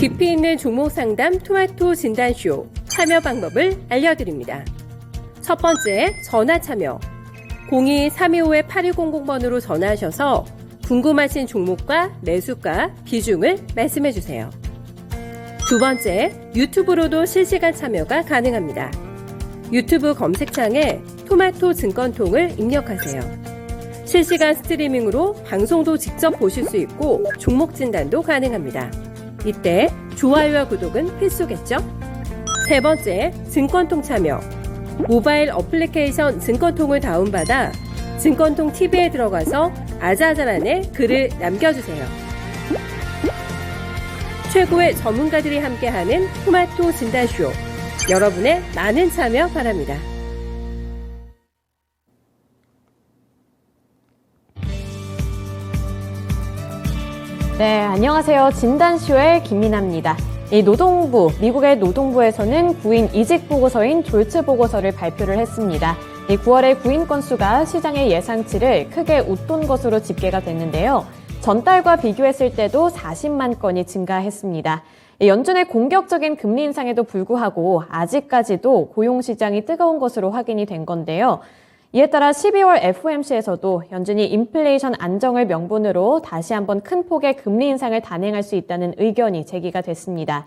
깊이 있는 종목 상담 토마토 진단쇼 참여 방법을 알려드립니다. 첫 번째, 전화 참여. 02-325-8200번으로 전화하셔서 궁금하신 종목과 매수가, 비중을 말씀해주세요. 두 번째, 유튜브로도 실시간 참여가 가능합니다. 유튜브 검색창에 토마토 증권통을 입력하세요. 실시간 스트리밍으로 방송도 직접 보실 수 있고 종목 진단도 가능합니다. 이때 좋아요와 구독은 필수겠죠? 세 번째, 증권통 참여. 모바일 어플리케이션 증권통을 다운받아 증권통 TV에 들어가서 아자아자란에 글을 남겨주세요. 최고의 전문가들이 함께하는 토마토 진단쇼. 여러분의 많은 참여 바랍니다. 네, 안녕하세요. 진단쇼의 김민아입니다. 미국의 노동부에서는 구인 이직 보고서인 졸츠 보고서를 발표를 했습니다. 9월의 구인 건수가 시장의 예상치를 크게 웃돈 것으로 집계가 됐는데요. 전달과 비교했을 때도 40만 건이 증가했습니다. 연준의 공격적인 금리 인상에도 불구하고 아직까지도 고용시장이 뜨거운 것으로 확인이 된 건데요. 이에 따라 12월 FOMC에서도 연준이 인플레이션 안정을 명분으로 다시 한번 큰 폭의 금리 인상을 단행할 수 있다는 의견이 제기가 됐습니다.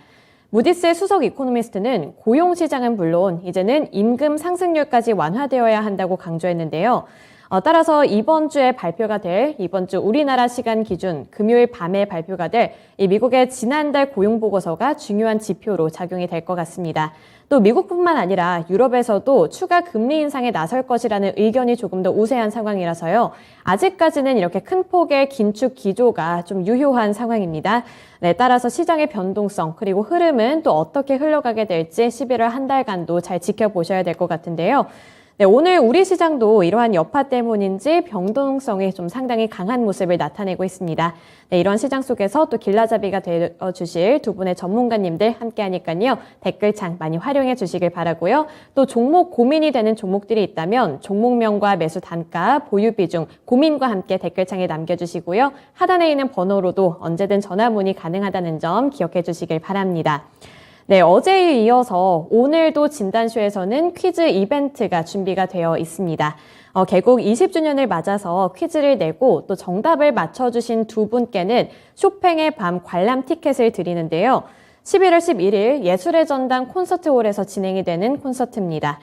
무디스의 수석 이코노미스트는 고용시장은 물론 이제는 임금 상승률까지 완화되어야 한다고 강조했는데요. 따라서 이번 주에 발표가 될 이번 주 우리나라 시간 기준 금요일 밤에 발표가 될 이 미국의 지난달 고용보고서가 중요한 지표로 작용이 될 것 같습니다. 또 미국뿐만 아니라 유럽에서도 추가 금리 인상에 나설 것이라는 의견이 조금 더 우세한 상황이라서요. 아직까지는 이렇게 큰 폭의 긴축 기조가 좀 유효한 상황입니다. 네, 따라서 시장의 변동성 그리고 흐름은 또 어떻게 흘러가게 될지 11월 한 달간도 잘 지켜보셔야 될 것 같은데요. 네, 오늘 우리 시장도 이러한 여파 때문인지 변동성이 좀 상당히 강한 모습을 나타내고 있습니다. 네, 이런 시장 속에서 또 길라잡이가 되어주실 두 분의 전문가님들 함께 하니까요. 댓글창 많이 활용해 주시길 바라고요. 또 종목 고민이 되는 종목들이 있다면 종목명과 매수 단가, 보유 비중, 고민과 함께 댓글창에 남겨주시고요. 하단에 있는 번호로도 언제든 전화 문의 가능하다는 점 기억해 주시길 바랍니다. 네, 어제에 이어서 오늘도 진단쇼에서는 퀴즈 이벤트가 준비가 되어 있습니다. 개국 20주년을 맞아서 퀴즈를 내고 또 정답을 맞춰주신 두 분께는 쇼팽의 밤 관람 티켓을 드리는데요. 11월 11일 예술의 전당 콘서트홀에서 진행이 되는 콘서트입니다.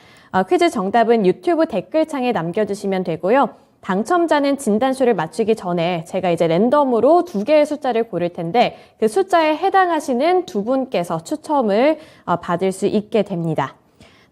퀴즈 정답은 유튜브 댓글창에 남겨주시면 되고요. 당첨자는 진단쇼를 맞추기 전에 제가 이제 랜덤으로 2개의 숫자를 고를 텐데 그 숫자에 해당하시는 두 분께서 추첨을 받을 수 있게 됩니다.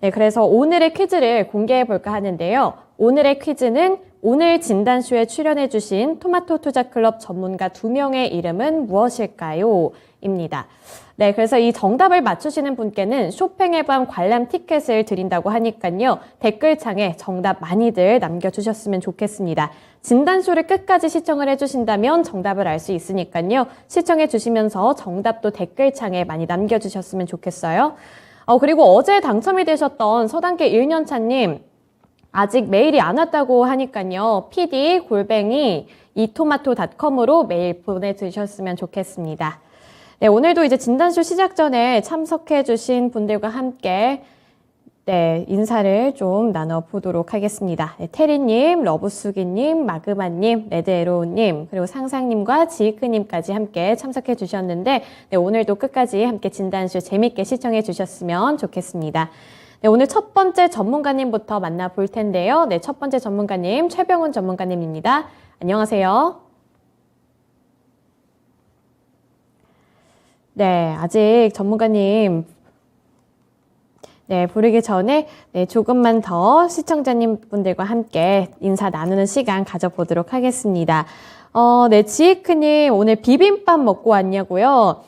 네, 그래서 오늘의 퀴즈를 공개해 볼까 하는데요. 오늘의 퀴즈는 오늘 진단쇼에 출연해 주신 토마토 투자클럽 전문가 2명의 이름은 무엇일까요? 입니다. 네, 그래서 이 정답을 맞추시는 분께는 쇼팽의 밤 관람 티켓을 드린다고 하니까요. 댓글창에 정답 많이들 남겨주셨으면 좋겠습니다. 진단쇼를 끝까지 시청을 해주신다면 정답을 알 수 있으니까요. 시청해 주시면서 정답도 댓글창에 많이 남겨주셨으면 좋겠어요. 그리고 어제 당첨이 되셨던 서당계 1년차님 아직 메일이 안 왔다고 하니까요. pd@이토마토.com으로 메일 보내주셨으면 좋겠습니다. 네, 오늘도 이제 진단쇼 시작 전에 참석해주신 분들과 함께 네, 인사를 좀 나눠보도록 하겠습니다. 네, 테리님, 러브수기님, 마그마님, 레드에로우님, 그리고 상상님과 지이크님까지 함께 참석해주셨는데 네, 오늘도 끝까지 함께 진단쇼 재밌게 시청해주셨으면 좋겠습니다. 네, 오늘 첫 번째 전문가님부터 만나볼 텐데요. 네, 첫 번째 전문가님, 최병훈 전문가님입니다. 안녕하세요. 네, 아직 전문가님 부르기 전에 조금만 더 시청자님 분들과 함께 인사 나누는 시간 가져보도록 하겠습니다. 네, 지이크님 오늘 비빔밥 먹고 왔냐고요?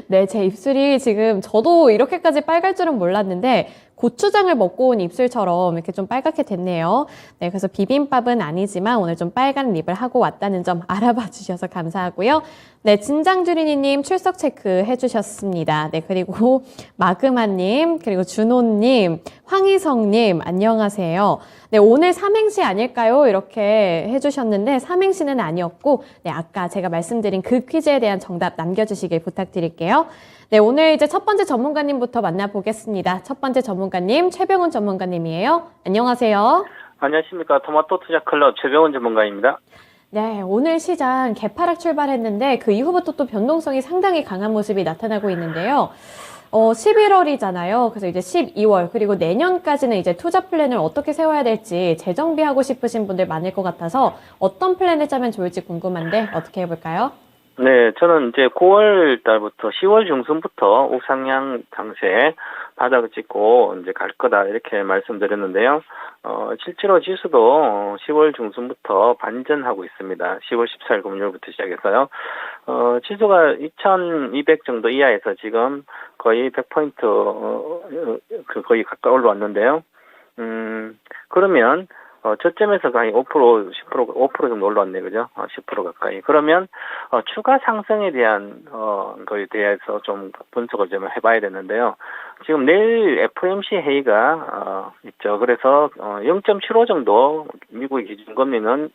네, 제 입술이 지금 저도 이렇게까지 빨갈 줄은 몰랐는데 고추장을 먹고 온 입술처럼 이렇게 좀 빨갛게 됐네요. 네, 그래서 비빔밥은 아니지만 오늘 좀 빨간 립을 하고 왔다는 점 알아봐 주셔서 감사하고요. 네, 진장주린이님 출석 체크 해주셨습니다. 네, 그리고 마그마님, 그리고 준호님, 황희성님, 안녕하세요. 네, 오늘 삼행시 아닐까요? 이렇게 해주셨는데 삼행시는 아니었고, 네, 아까 제가 말씀드린 그 퀴즈에 대한 정답 남겨주시길 부탁드릴게요. 네, 오늘 이제 첫 번째 전문가님부터 만나보겠습니다. 첫 번째 전문가님, 최병훈 전문가님이에요. 안녕하세요. 안녕하십니까. 토마토 투자 클럽 최병훈 전문가입니다. 네, 오늘 시장 개파락 출발했는데 그 이후부터 또 변동성이 상당히 강한 모습이 나타나고 있는데요. 11월이잖아요. 그래서 이제 12월 그리고 내년까지는 이제 투자 플랜을 어떻게 세워야 될지 재정비하고 싶으신 분들 많을 것 같아서 어떤 플랜을 짜면 좋을지 궁금한데 어떻게 해볼까요? 네, 저는 이제 9월 달부터 10월 중순부터 우상향 장세 바닥을 찍고 이제 갈 거다 이렇게 말씀드렸는데요. 실제로 지수도 10월 중순부터 반전하고 있습니다. 10월 14일 금요일부터 시작해서요. 지수가 2200 정도 이하에서 지금 거의 100포인트 거의 가까이 올라왔는데요. 그러면 저점에서 거의 5%, 10%, 5% 정도 올라왔네, 그죠? 10% 가까이. 그러면, 추가 상승에 대한, 거에 대해서 좀 분석을 좀 해봐야 되는데요. 지금 내일 FOMC 회의가, 있죠. 그래서, 0.75 정도 미국의 기준금리는,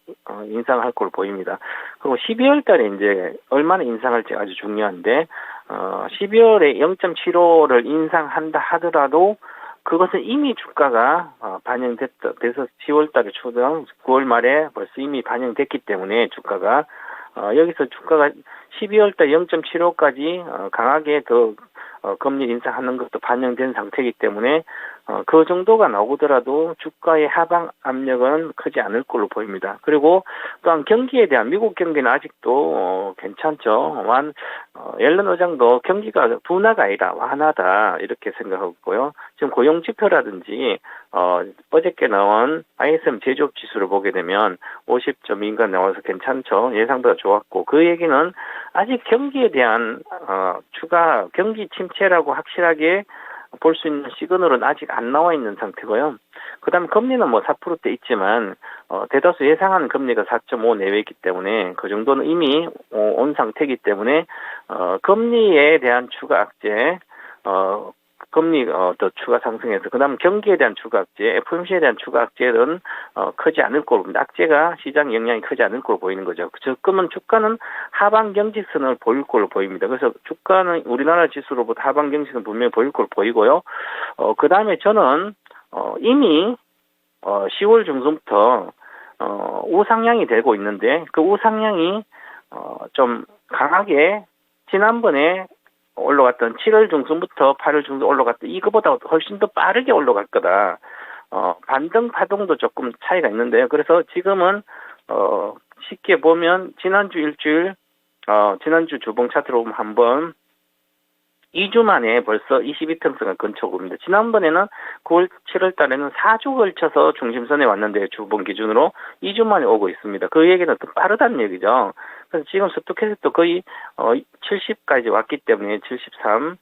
인상할 걸로 보입니다. 그리고 12월 달에 이제 얼마나 인상할지 아주 중요한데, 12월에 0.75를 인상한다 하더라도, 그것은 이미 주가가 반영돼서 10월 달에 초등 9월 말에 벌써 이미 반영됐기 때문에 주가가 여기서 주가가 12월 달 0.75까지 강하게 더 금리 인상하는 것도 반영된 상태이기 때문에 그 정도가 나오더라도 주가의 하방 압력은 크지 않을 걸로 보입니다. 그리고 또한 경기에 대한 미국 경기는 아직도 괜찮죠. 옐런 의장도 경기가 둔화가 아니라 완화다 이렇게 생각하고 있고요. 지금 고용 지표라든지 어저께 나온 ISM 제조업 지수를 보게 되면 50.2가 나와서 괜찮죠. 예상보다 좋았고 그 얘기는 아직 경기에 대한 추가 경기 침체라고 확실하게 볼 수 있는 시그널은 아직 안 나와 있는 상태고요. 그 다음 금리는 뭐 4%대 있지만 대다수 예상하는 금리가 4.5 내외이기 때문에 그 정도는 이미 온 상태이기 때문에 금리에 대한 추가 악재 금리 더 추가 상승해서 그다음 경기에 대한 추가 악재, FOMC에 대한 추가 악재는 크지 않을 걸로 봅니다. 악재가 시장 영향이 크지 않을 걸로 보이는 거죠. 그러면 주가는 하방 경직선을 보일 걸로 보입니다. 그래서 주가는 우리나라 지수로부터 하방 경직선 분명히 보일 걸로 보이고요. 그다음에 저는 이미 10월 중순부터 우상향이 되고 있는데 그 우상향이 좀 강하게 지난번에 올라갔던 7월 중순부터 8월 중순 올라갔던 이거보다 훨씬 더 빠르게 올라갈 거다. 반등 파동도 조금 차이가 있는데요. 그래서 지금은 쉽게 보면 지난주 일주일 지난주 주봉 차트로 보면 한번 2주 만에 벌써 22평선을 근처 옵니다. 지난번에는 9월, 7월 달에는 4주 걸쳐서 중심선에 왔는데 주봉 기준으로 2주 만에 오고 있습니다. 그 얘기는 더 빠르다는 얘기죠. 그래서 지금 스토캐스도 거의 70까지 왔기 때문에 73.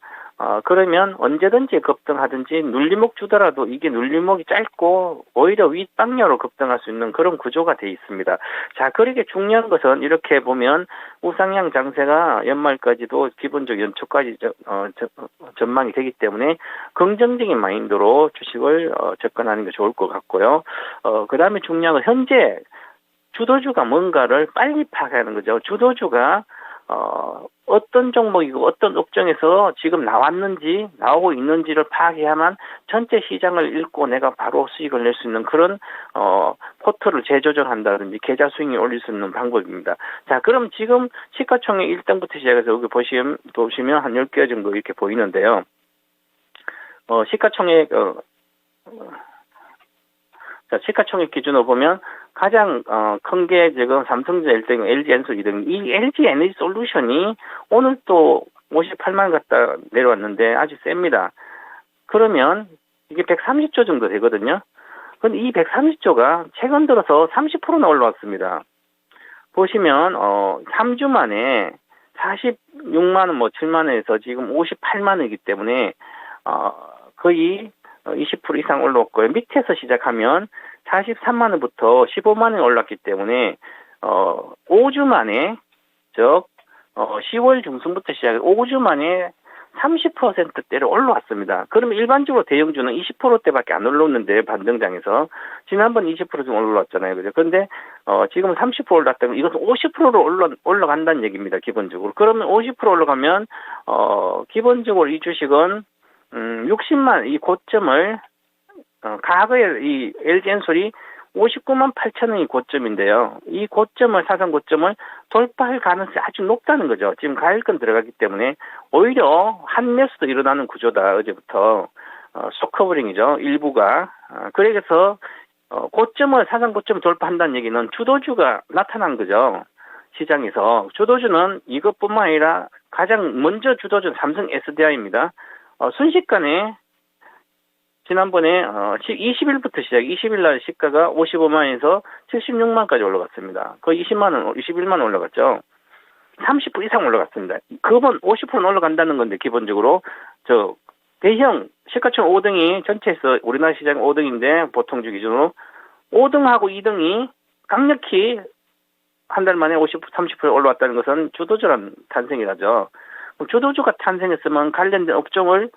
그러면 언제든지 급등하든지 눌림목 주더라도 이게 눌림목이 짧고 오히려 윗방향으로 급등할 수 있는 그런 구조가 돼 있습니다. 자, 그렇게 중요한 것은 이렇게 보면 우상향 장세가 연말까지도 기본적 연초까지 전망이 되기 때문에 긍정적인 마인드로 주식을 접근하는 게 좋을 것 같고요. 그 다음에 중요한 건 현재 주도주가 뭔가를 빨리 파악하는 거죠. 주도주가 어떤 종목이고 어떤 업종에서 지금 나왔는지 나오고 있는지를 파악해야만 전체 시장을 읽고 내가 바로 수익을 낼 수 있는 그런 포트를 재조정한다든지 계좌 수익이 올릴 수 있는 방법입니다. 자, 그럼 지금 시가총액 1등부터 시작해서 여기 보시면 한 10개 정도 이렇게 보이는데요. 시가총액 시가총액 기준으로 보면 가장 큰 게 지금 삼성전자 1등, LG엔솔 2등. 이 LG 에너지 솔루션이 오늘 또 58만 갖다 내려왔는데 아주 셉니다. 그러면 이게 130조 정도 되거든요. 근데 이 130조가 최근 들어서 30%나 올라왔습니다. 보시면 3주 만에 46만 원, 7만 원에서 지금 58만 원이기 때문에 거의 20% 이상 올랐고요. 밑에서 시작하면 43만 원부터 15만 원이 올랐기 때문에 5주 만에, 즉 10월 중순부터 시작해 5주 만에 30%대로 올라왔습니다. 그러면 일반적으로 대형주는 20%대밖에 안 올랐는데, 반등장에서 지난번 20% 좀 올라왔잖아요, 그죠? 그런데 지금 30% 올랐다면 이것은 50%로 올라간다는 얘기입니다, 기본적으로. 그러면 50% 올라가면 기본적으로 이 주식은 60만 이 고점을 과거에 이 LG엔솔이 59만 8천 원이 고점인데요. 이 고점을, 사상 고점을 돌파할 가능성이 아주 높다는 거죠. 지금 가일권 들어가기 때문에 오히려 한 매수도 일어나는 구조다. 어제부터 숏커버링이죠. 일부가. 그래서 고점을, 사상 고점을 돌파한다는 얘기는 주도주가 나타난 거죠. 시장에서. 주도주는 이것뿐만 아니라 가장 먼저 주도주는 삼성 SDI입니다. 순식간에 지난번에 20일부터 시작, 20일 날 시가가 55만 원에서 76만까지 올라갔습니다. 거의 20만 원, 21만 원 올라갔죠. 30% 이상 올라갔습니다. 그건 50%는 올라간다는 건데, 기본적으로 대형 시가총 5등이 전체에서 우리나라 시장 5등인데, 보통주 기준으로 5등하고 2등이 강력히 한 달 만에 30% 올라왔다는 것은 주도주란 탄생이라죠. 주도주가 탄생했으면 관련된 업종을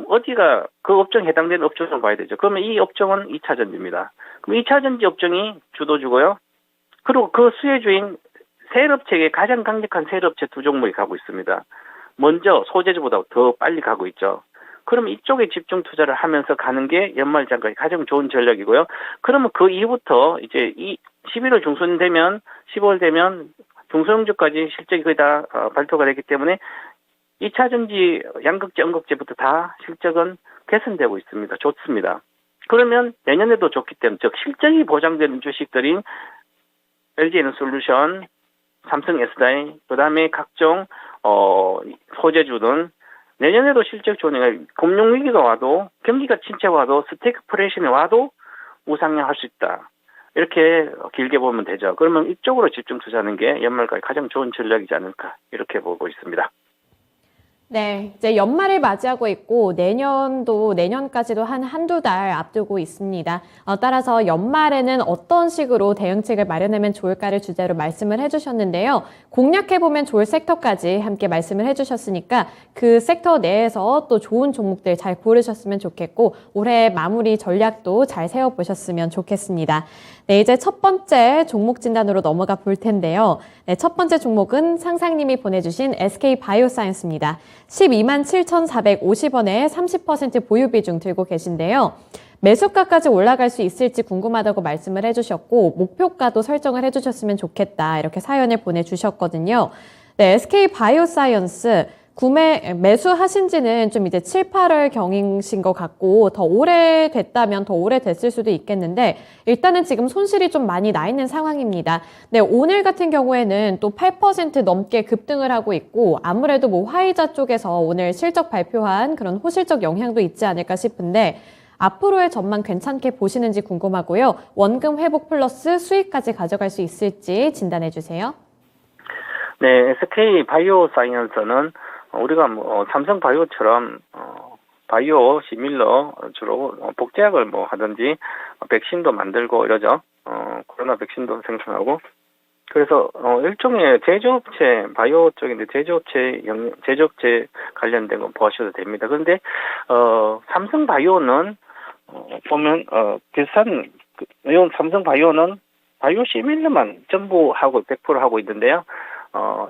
어디가 그 업종에 해당되는 업종을 봐야 되죠. 그러면 이 업종은 2차전지입니다. 그럼 2차전지 업종이 주도주고요. 그리고 그 수혜주인 세일업체에 가장 강력한 세일업체 두 종목이 가고 있습니다. 먼저 소재주보다 더 빨리 가고 있죠. 그러면 이쪽에 집중 투자를 하면서 가는 게 연말장까지 가장 좋은 전략이고요. 그러면 그 이후부터 이제 11월 중순 되면, 10월 되면 중소형주까지 실적이 거의 다 발표가 되기 때문에 2차전지 양극재, 음극재부터 다 실적은 개선되고 있습니다. 좋습니다. 그러면 내년에도 좋기 때문에, 즉 실적이 보장되는 주식들인 LG에너솔루션, 삼성 SDI, 그다음에 각종 소재주는 내년에도 실적 좋으니까 금융위기가 와도, 경기가 침체와도, 스태그플레이션이 와도 우상향할 수 있다. 이렇게 길게 보면 되죠. 그러면 이쪽으로 집중 투자하는 게 연말까지 가장 좋은 전략이지 않을까, 이렇게 보고 있습니다. 네, 이제 연말을 맞이하고 있고 내년까지도 한두 달 앞두고 있습니다. 따라서 연말에는 어떤 식으로 대응책을 마련하면 좋을까를 주제로 말씀을 해주셨는데요. 공략해보면 좋을 섹터까지 함께 말씀을 해주셨으니까 그 섹터 내에서 또 좋은 종목들 잘 고르셨으면 좋겠고, 올해 마무리 전략도 잘 세워보셨으면 좋겠습니다. 네, 이제 첫 번째 종목 진단으로 넘어가 볼 텐데요. 네, 첫 번째 종목은 상상님이 보내주신 SK바이오사이언스입니다. 12만 7,450원에 30% 보유 비중 들고 계신데요. 매수가까지 올라갈 수 있을지 궁금하다고 말씀을 해주셨고, 목표가도 설정을 해주셨으면 좋겠다, 이렇게 사연을 보내주셨거든요. 네, SK바이오사이언스 매수하신 지는 좀 이제 7, 8월 경이신 것 같고, 더 오래됐다면 더 오래됐을 수도 있겠는데, 일단은 지금 손실이 좀 많이 나 있는 상황입니다. 네, 오늘 같은 경우에는 또 8% 넘게 급등을 하고 있고, 아무래도 뭐 화이자 쪽에서 오늘 실적 발표한 그런 호실적 영향도 있지 않을까 싶은데, 앞으로의 전망 괜찮게 보시는지 궁금하고요. 원금 회복 플러스 수익까지 가져갈 수 있을지 진단해 주세요. 네, SK바이오사이언스는 우리가 삼성 바이오처럼 바이오 시밀러 주로 복제약을 뭐 하든지 백신도 만들고 이러죠. 코로나 백신도 생산하고. 그래서 일종의 제조업체, 바이오 쪽인데 제조업체 관련된 거 보셔도 됩니다. 그런데 삼성 바이오는 보면 비슷한 삼성 바이오는 바이오 시밀러만 전부 하고 100% 하고 있는데요.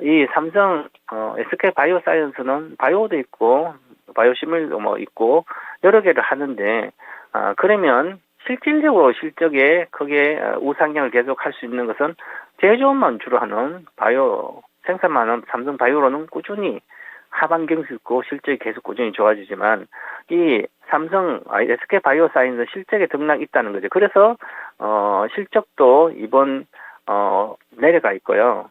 이 삼성 SK 바이오사이언스는 바이오도 있고 바이오시밀도 뭐 있고 여러 개를 하는데, 그러면 실질적으로 실적에 그게 우상향을 계속 할 수 있는 것은 제조업만 주로 하는 바이오 생산만 하는 삼성 바이오로는 꾸준히 하반 경수 있고 실적이 계속 꾸준히 좋아지지만, 이 삼성 SK 바이오사이언스 실적에 등락이 있다는 거죠. 그래서 실적도 이번 내려가 있고요.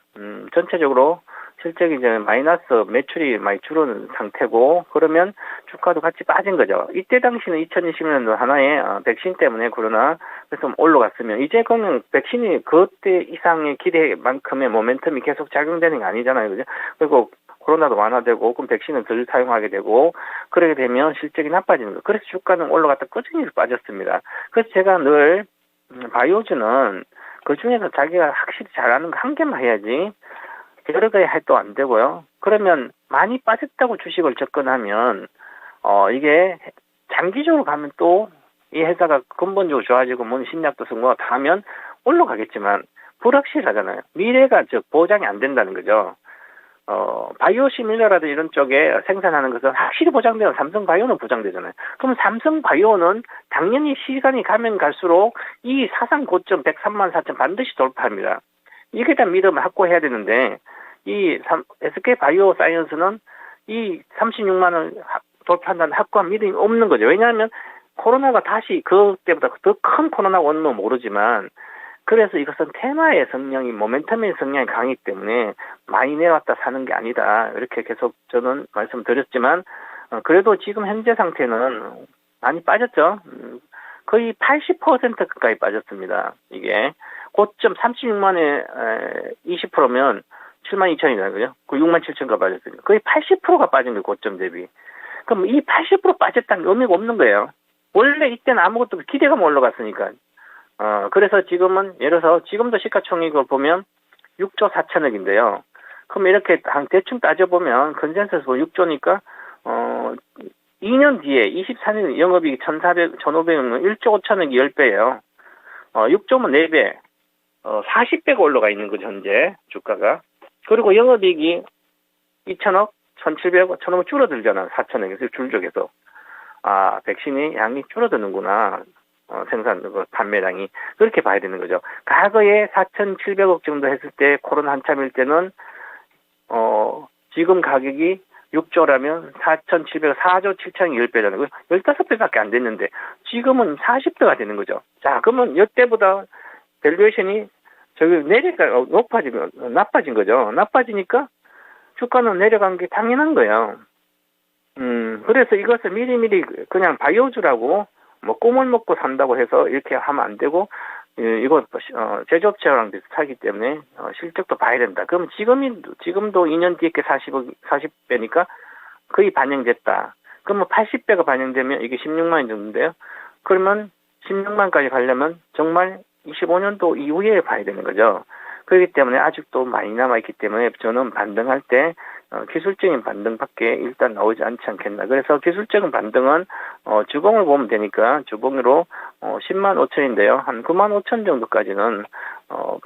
전체적으로 실적이 이제 마이너스 매출이 많이 줄은 상태고 그러면 주가도 같이 빠진 거죠. 이때 당시는 2020년도 하나의 백신 때문에 코로나 그래서 올라갔으면 이제 그러면 백신이 그때 이상의 기대만큼의 모멘텀이 계속 작용되는 게 아니잖아요. 그죠? 그리고 코로나도 완화되고 그럼 백신은 덜 사용하게 되고 그러게 되면 실적이 나빠지는 거예요. 그래서 주가는 올라갔다 꾸준히 빠졌습니다. 그래서 제가 늘 바이오주는 그중에서 자기가 확실히 잘하는 거 한 개만 해야지 여러 개 해도 안 되고요. 그러면 많이 빠졌다고 주식을 접근하면 이게 장기적으로 가면 또 이 회사가 근본적으로 좋아지고 뭔 신약도 승부가 다 하면 올라가겠지만 불확실하잖아요. 미래가 즉 보장이 안 된다는 거죠. 바이오시밀러라든 이런 쪽에 생산하는 것은 확실히 보장되는 삼성바이오는 보장되잖아요. 그럼 삼성바이오는 당연히 시간이 가면 갈수록 이 사상 고점 103만 4천 반드시 돌파합니다. 이게 다 믿음을 확고해야 되는데 이 SK바이오사이언스는 이 36만 원 돌파한다는 확고한 믿음이 없는 거죠. 왜냐하면 코로나가 다시 그때보다 더 큰 코로나가 오는 모르지만 그래서 이것은 테마의 성향이 모멘텀의 성향이 강하기 때문에 많이 내려왔다 사는 게 아니다. 이렇게 계속 저는 말씀드렸지만 그래도 지금 현재 상태는 많이 빠졌죠. 거의 80% 가까이 빠졌습니다. 이게 고점 36만에 20%면 7만 2천이잖아요. 그 6만 7천가 빠졌으니까 거의 80%가 빠진 거예요. 고점 대비. 그럼 이 80% 빠졌다는 게 의미가 없는 거예요. 원래 이때는 아무것도 기대감 올라갔으니까. 그래서 지금은 예를 들어서 지금도 시가총액을 보면 6조 4천억인데요. 그럼 이렇게 대충 따져보면 컨센서스 6조니까 2년 뒤에 24년 영업이익 1,500은 1조 5천억이 10배예요. 6조면 4배. 40배가 올라가 있는 거죠, 현재 주가가. 그리고 영업이익이 2천억, 1,700억, 1,500억 줄어들잖아. 4천억에서 줄적에서. 백신이 양이 줄어드는구나. 생산, 판매량이. 그렇게 봐야 되는 거죠. 과거에 4,700억 정도 했을 때, 코로나 한참일 때는, 지금 가격이 6조라면 4,700억, 4조 7천억 10배라는 거예요. 15배밖에 안 됐는데, 지금은 40배가 되는 거죠. 자, 그러면 이때보다 밸류에이션이 나빠진 거죠. 나빠지니까 주가는 내려간 게 당연한 거예요. 그래서 이것을 미리미리 그냥 바이오주라고 꿈을 먹고 산다고 해서 이렇게 하면 안 되고, 이거, 제조업체랑 비슷하기 때문에, 실적도 봐야 된다. 그럼 지금도 2년 뒤에 40배니까 거의 반영됐다. 그러면 80배가 반영되면 이게 16만 원 정도인데요. 그러면 16만까지 가려면 정말 25년도 이후에 봐야 되는 거죠. 그렇기 때문에 아직도 많이 남아있기 때문에 저는 반등할 때 기술적인 반등밖에 일단 나오지 않지 않겠나. 그래서 기술적인 반등은 주봉을 보면 되니까 주봉으로 10만 5천인데요. 한 9만 5천 정도까지는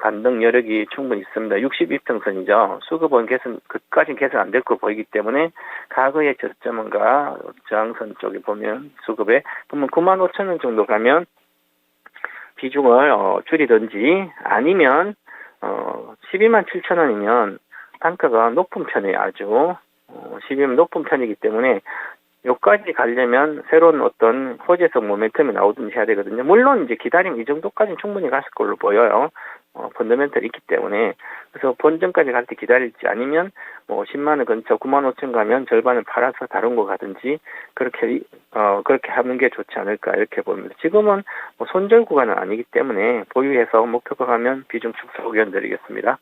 반등 여력이 충분히 있습니다. 62평선이죠. 수급은 그까지 개선 안 될 거 보이기 때문에 과거의 저점과 저항선 쪽에 보면 수급에 그러면 9만 5천 원 정도 가면 비중을 줄이든지 아니면 12만 7천 원이면 단가가 높은 편이에요. 아주 12만 높은 편이기 때문에 여기까지 가려면 새로운 어떤 호재성 모멘텀이 나오든지 해야 되거든요. 물론 이제 기다리면 이 정도까지는 충분히 갔을 걸로 보여요. 펀더멘털이 있기 때문에. 그래서 본전까지 갈 때 기다릴지 아니면 10만 원 근처 9만 5천 가면 절반을 팔아서 다른 거 가든지 그렇게 하는 게 좋지 않을까 이렇게 봅니다. 지금은 손절 구간은 아니기 때문에 보유해서 목표가 가면 비중 축소 의견 드리겠습니다.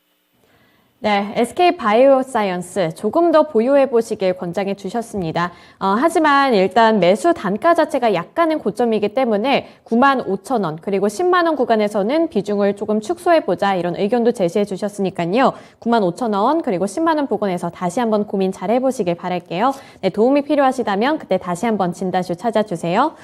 네, SK바이오사이언스 조금 더 보유해 보시길 권장해 주셨습니다. 하지만 일단 매수 단가 자체가 약간은 고점이기 때문에 9만 5천 원 그리고 10만 원 구간에서는 비중을 조금 축소해 보자 이런 의견도 제시해 주셨으니까요. 9만 5천 원 그리고 10만 원 부근에서 다시 한번 고민 잘 해보시길 바랄게요. 네, 도움이 필요하시다면 그때 다시 한번 진단쇼 찾아주세요.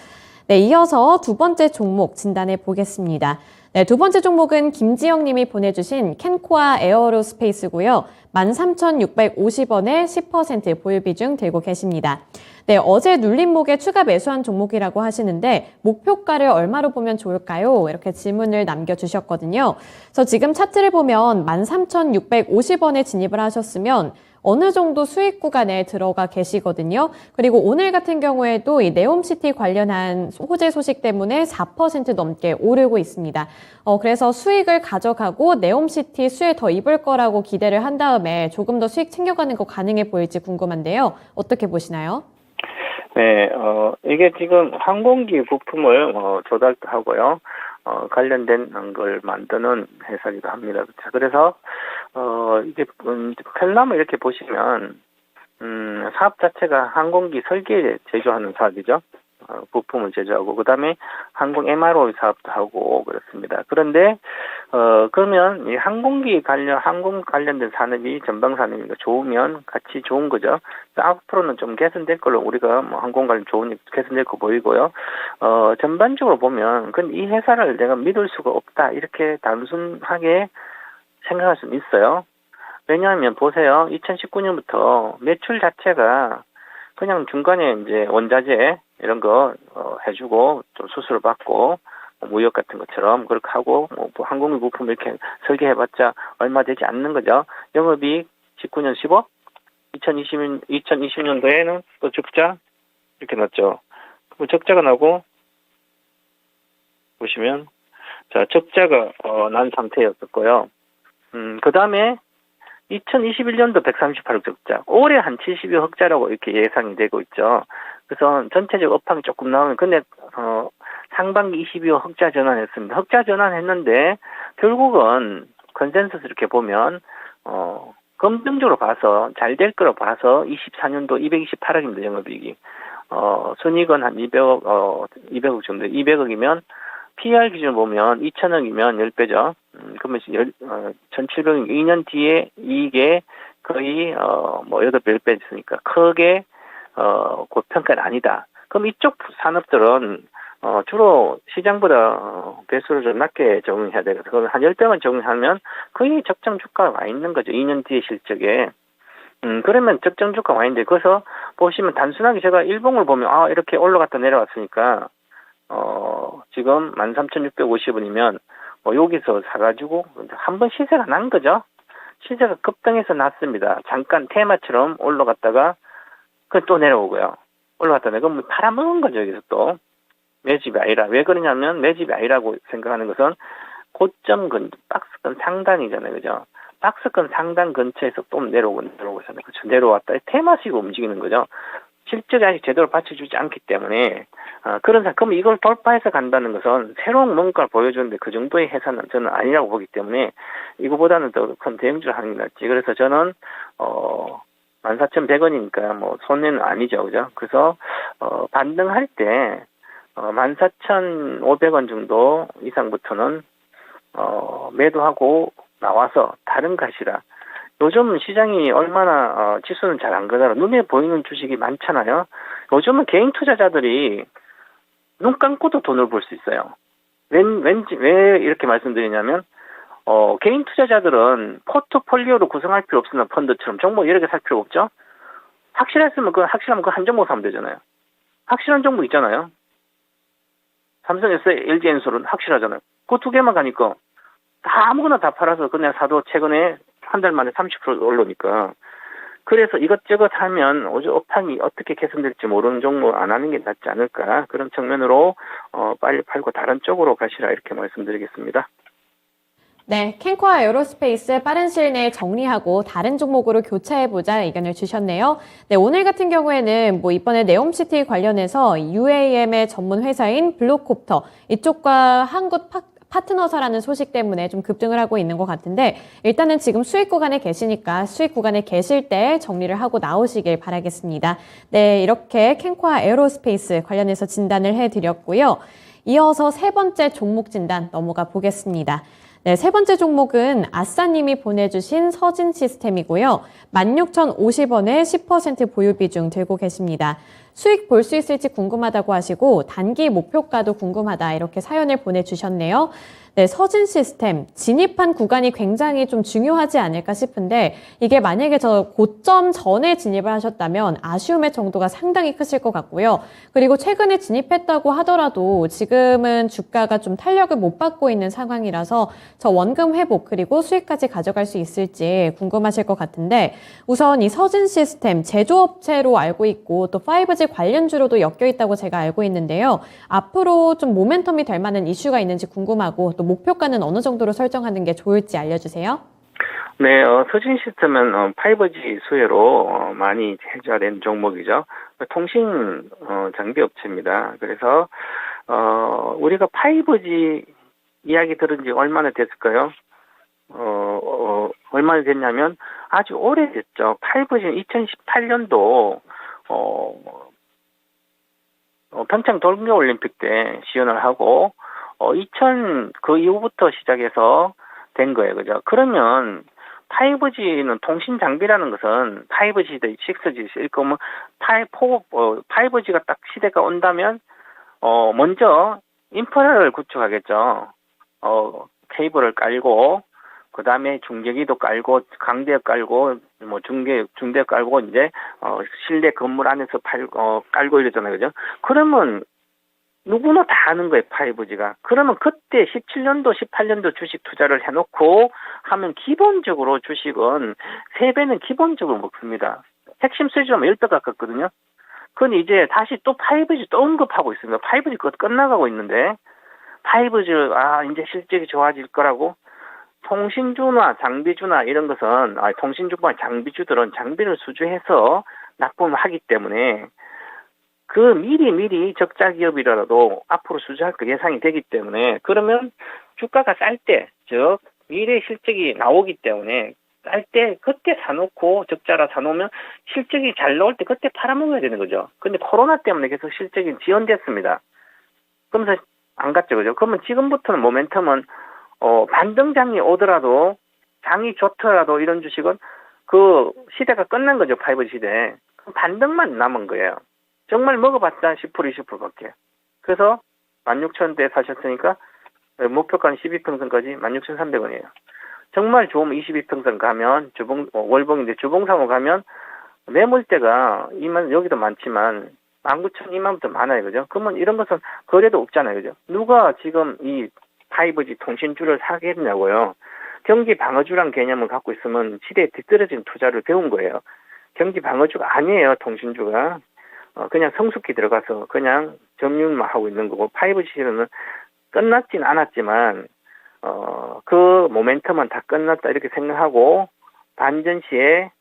네, 이어서 두 번째 종목 진단해 보겠습니다. 네, 두 번째 종목은 김지영 님이 보내주신 캔코아 에어로스페이스고요. 13,650원에 10% 보유 비중 들고 계십니다. 네, 어제 눌림목에 추가 매수한 종목이라고 하시는데 목표가를 얼마로 보면 좋을까요? 이렇게 질문을 남겨주셨거든요. 그래서 지금 차트를 보면 13,650원에 진입을 하셨으면 어느 정도 수익 구간에 들어가 계시거든요. 그리고 오늘 같은 경우에도 이 네옴시티 관련한 호재 소식 때문에 4% 넘게 오르고 있습니다. 그래서 수익을 가져가고 네옴시티 수에 더 입을 거라고 기대를 한 다음에 조금 더 수익 챙겨가는 거 가능해 보일지 궁금한데요. 어떻게 보시나요? 네, 이게 지금 항공기 부품을 조달하고요. 관련된 걸 만드는 회사이기도 합니다. 자, 그래서 이게 펠람을 이렇게 보시면 사업 자체가 항공기 설계 제조하는 사업이죠. 부품을 제조하고 그다음에 항공 MRO 사업도 하고 그렇습니다. 그런데 그러면 이 항공 관련된 산업이 전방 산업이니까 좋으면 같이 좋은 거죠. 앞으로는 좀 개선될 걸로 우리가 뭐 항공 관련 좋은 개선될 거 보이고요. 전반적으로 보면 이 회사를 내가 믿을 수가 없다 이렇게 단순하게 생각할 수는 있어요. 왜냐하면 보세요. 2019년부터 매출 자체가 그냥 중간에 이제 원자재 이런 거 해주고 좀 수수료 받고 무역 같은 것처럼 그렇게 하고 뭐 항공기 부품 이렇게 설계해봤자 얼마 되지 않는 거죠. 영업이익 19년 10억, 2020년도에는 또 적자 이렇게 났죠. 적자가 나고 보시면 자 적자가 난 상태였었고요. 그 다음에 2021년도 138억 적자, 올해 한 72억 흑자라고 이렇게 예상이 되고 있죠. 그래서 전체적 업황이 조금 나오면, 근데, 상반기 22억 흑자 전환했습니다. 흑자 전환했는데, 결국은 컨센서스 이렇게 보면, 긍정적으로 봐서, 잘 될 거로 봐서 24년도 228억입니다, 영업이익이. 순이익은 한 200억 정도, 200억이면, PR 기준 보면 2,000억이면 10배죠. 그러면 1,700억, 2년 뒤에 이익에 거의, 8배, 10배 있으니까 크게, 고평가는 아니다. 그럼 이쪽 산업들은, 주로 시장보다 배수를 좀 낮게 적용해야 되거든요. 그럼 한 10배만 적용하면 거의 적정 주가가 와 있는 거죠. 2년 뒤의 실적에. 그러면 적정 주가가 와 있는데, 거기서 보시면 단순하게 제가 일봉을 보면, 이렇게 올라갔다 내려왔으니까, 지금 13,650원이면, 여기서 사가지고, 한 번 시세가 난 거죠? 시세가 급등해서 났습니다. 잠깐 테마처럼 올라갔다가, 또 내려오고요. 올라갔다 내려오면 팔아먹은 거죠, 여기서 또. 매집이 아니라. 왜 그러냐면, 매집이 아니라고 생각하는 것은, 고점 박스권 상단이잖아요, 그죠? 박스권 상단 근처에서 또 내려오고 있잖아요. 그렇죠? 내려왔다. 테마식으로 움직이는 거죠. 실적이 아직 제대로 받쳐주지 않기 때문에 그럼 이걸 돌파해서 간다는 것은 새로운 뭔가를 보여주는데 그 정도의 회사는 저는 아니라고 보기 때문에 이거보다는 더 큰 대형주를 하는 게 낫지. 그래서 저는 14,100원이니까 뭐 손해는 아니죠, 그죠? 그래서 반등할 때 14,500원 정도 이상부터는 매도하고 나와서 다른 가시라. 요즘 시장이 얼마나 지수는 잘 안 가더라. 눈에 보이는 주식이 많잖아요. 요즘은 개인 투자자들이 눈 감고도 돈을 벌 수 있어요. 왜 이렇게 말씀드리냐면 개인 투자자들은 포트폴리오로 구성할 필요 없으나 펀드처럼 종목 여러 개 살 필요 없죠. 확실하면 그 한 종목 사면 되잖아요. 확실한 종목 있잖아요. 삼성에서 LG엔솔은 확실하잖아요. 그 두 개만 가니까 아무거나 다 팔아서 그냥 사도 최근에 한 달 만에 30% 오르니까. 그래서 이것저것 하면 업황이 어떻게 개선될지 모르는 종목 안 하는 게 낫지 않을까. 그런 측면으로 빨리 팔고 다른 쪽으로 가시라 이렇게 말씀드리겠습니다. 네, 캔코아 에어로스페이스 빠른 시일 내에 정리하고 다른 종목으로 교차해보자 의견을 주셨네요. 네, 오늘 같은 경우에는 이번에 네옴시티 관련해서 UAM의 전문 회사인 블루콥터 이쪽과 한국 파트너사라는 소식 때문에 좀 급등을 하고 있는 것 같은데 일단은 지금 수익 구간에 계시니까 수익 구간에 계실 때 정리를 하고 나오시길 바라겠습니다. 네, 이렇게 캔코아 에어로스페이스 관련해서 진단을 해드렸고요. 이어서 세 번째 종목 진단 넘어가 보겠습니다. 네, 세 번째 종목은 아싸님이 보내주신 서진 시스템이고요. 16,050원에 10% 보유 비중 들고 계십니다. 수익 볼 수 있을지 궁금하다고 하시고 단기 목표가도 궁금하다 이렇게 사연을 보내주셨네요. 네, 서진 시스템, 진입한 구간이 굉장히 좀 중요하지 않을까 싶은데 이게 만약에 저 고점 전에 진입을 하셨다면 아쉬움의 정도가 상당히 크실 것 같고요. 그리고 최근에 진입했다고 하더라도 지금은 주가가 좀 탄력을 못 받고 있는 상황이라서 저 원금 회복 그리고 수익까지 가져갈 수 있을지 궁금하실 것 같은데 우선 이 서진 시스템 제조업체로 알고 있고 또 5G 관련주로도 엮여 있다고 제가 알고 있는데요. 앞으로 좀 모멘텀이 될 만한 이슈가 있는지 궁금하고 또 목표가는 어느 정도로 설정하는 게 좋을지 알려주세요. 네, 서진 시스템은 5G 수혜로 많이 해자된 종목이죠. 통신 장비 업체입니다. 그래서 우리가 5G 이야기 들은 지 얼마나 됐을까요? 얼마나 됐냐면 아주 오래됐죠. 5G는 2018년도 평창 동계올림픽 때 시연을 하고 그 이후부터 시작해서 된 거예요. 그죠? 그러면 5G는 통신 장비라는 것은 5G, 6G, 그러면 5G가 딱 시대가 온다면 먼저 인프라를 구축하겠죠. 케이블을 깔고 그 다음에 중계기도 깔고 강대 깔고 뭐 중대 깔고 이제 실내 건물 안에서 깔고 이러잖아요. 그죠? 그러면 누구나 다 아는 거예요, 5G가. 그러면 그때 17년도, 18년도 주식 투자를 해놓고 하면 기본적으로 주식은 3배는 기본적으로 먹습니다. 핵심 수익률은 10배 가깝거든요. 그건 이제 다시 또 5G 또 언급하고 있습니다. 5G 끝나가고 있는데, 5G, 이제 실적이 좋아질 거라고. 통신주나 장비주나 이런 것은, 통신주나 장비주들은 장비를 수주해서 납품을 하기 때문에, 그 미리 적자 기업이라도 앞으로 수주할 거 예상이 되기 때문에 그러면 주가가 쌀 때, 즉 미래 실적이 나오기 때문에 쌀 때 그때 사놓고 적자라 사놓으면 실적이 잘 나올 때 그때 팔아먹어야 되는 거죠. 근데 코로나 때문에 계속 실적이 지연됐습니다. 그러면서 안 갔죠, 그죠? 그러면 지금부터는 모멘텀은 반등장이 오더라도 장이 좋더라도 이런 주식은 그 시대가 끝난 거죠, 5G 시대. 반등만 남은 거예요. 정말 먹어봤자 10% 20%밖에. 그래서 16,000대 사셨으니까 목표가는 12평선까지 16,300원이에요. 정말 좋으면 22평선 가면 월봉인데 주봉상으로 가면 매물대가 2만 여기도 많지만 19,000, 2만부터 많아요. 그죠? 그러면 이런 것은 거래도 없잖아요. 그죠? 누가 지금 이 5G 통신주를 사겠냐고요. 경기 방어주란 개념을 갖고 있으면 시대에 뒤떨어진 투자를 배운 거예요. 경기 방어주가 아니에요. 통신주가. 그냥 성숙히 들어가서 그냥 점유만 하고 있는 거고 5G는 끝났진 않았지만 그 모멘텀은 다 끝났다 이렇게 생각하고 반전 시에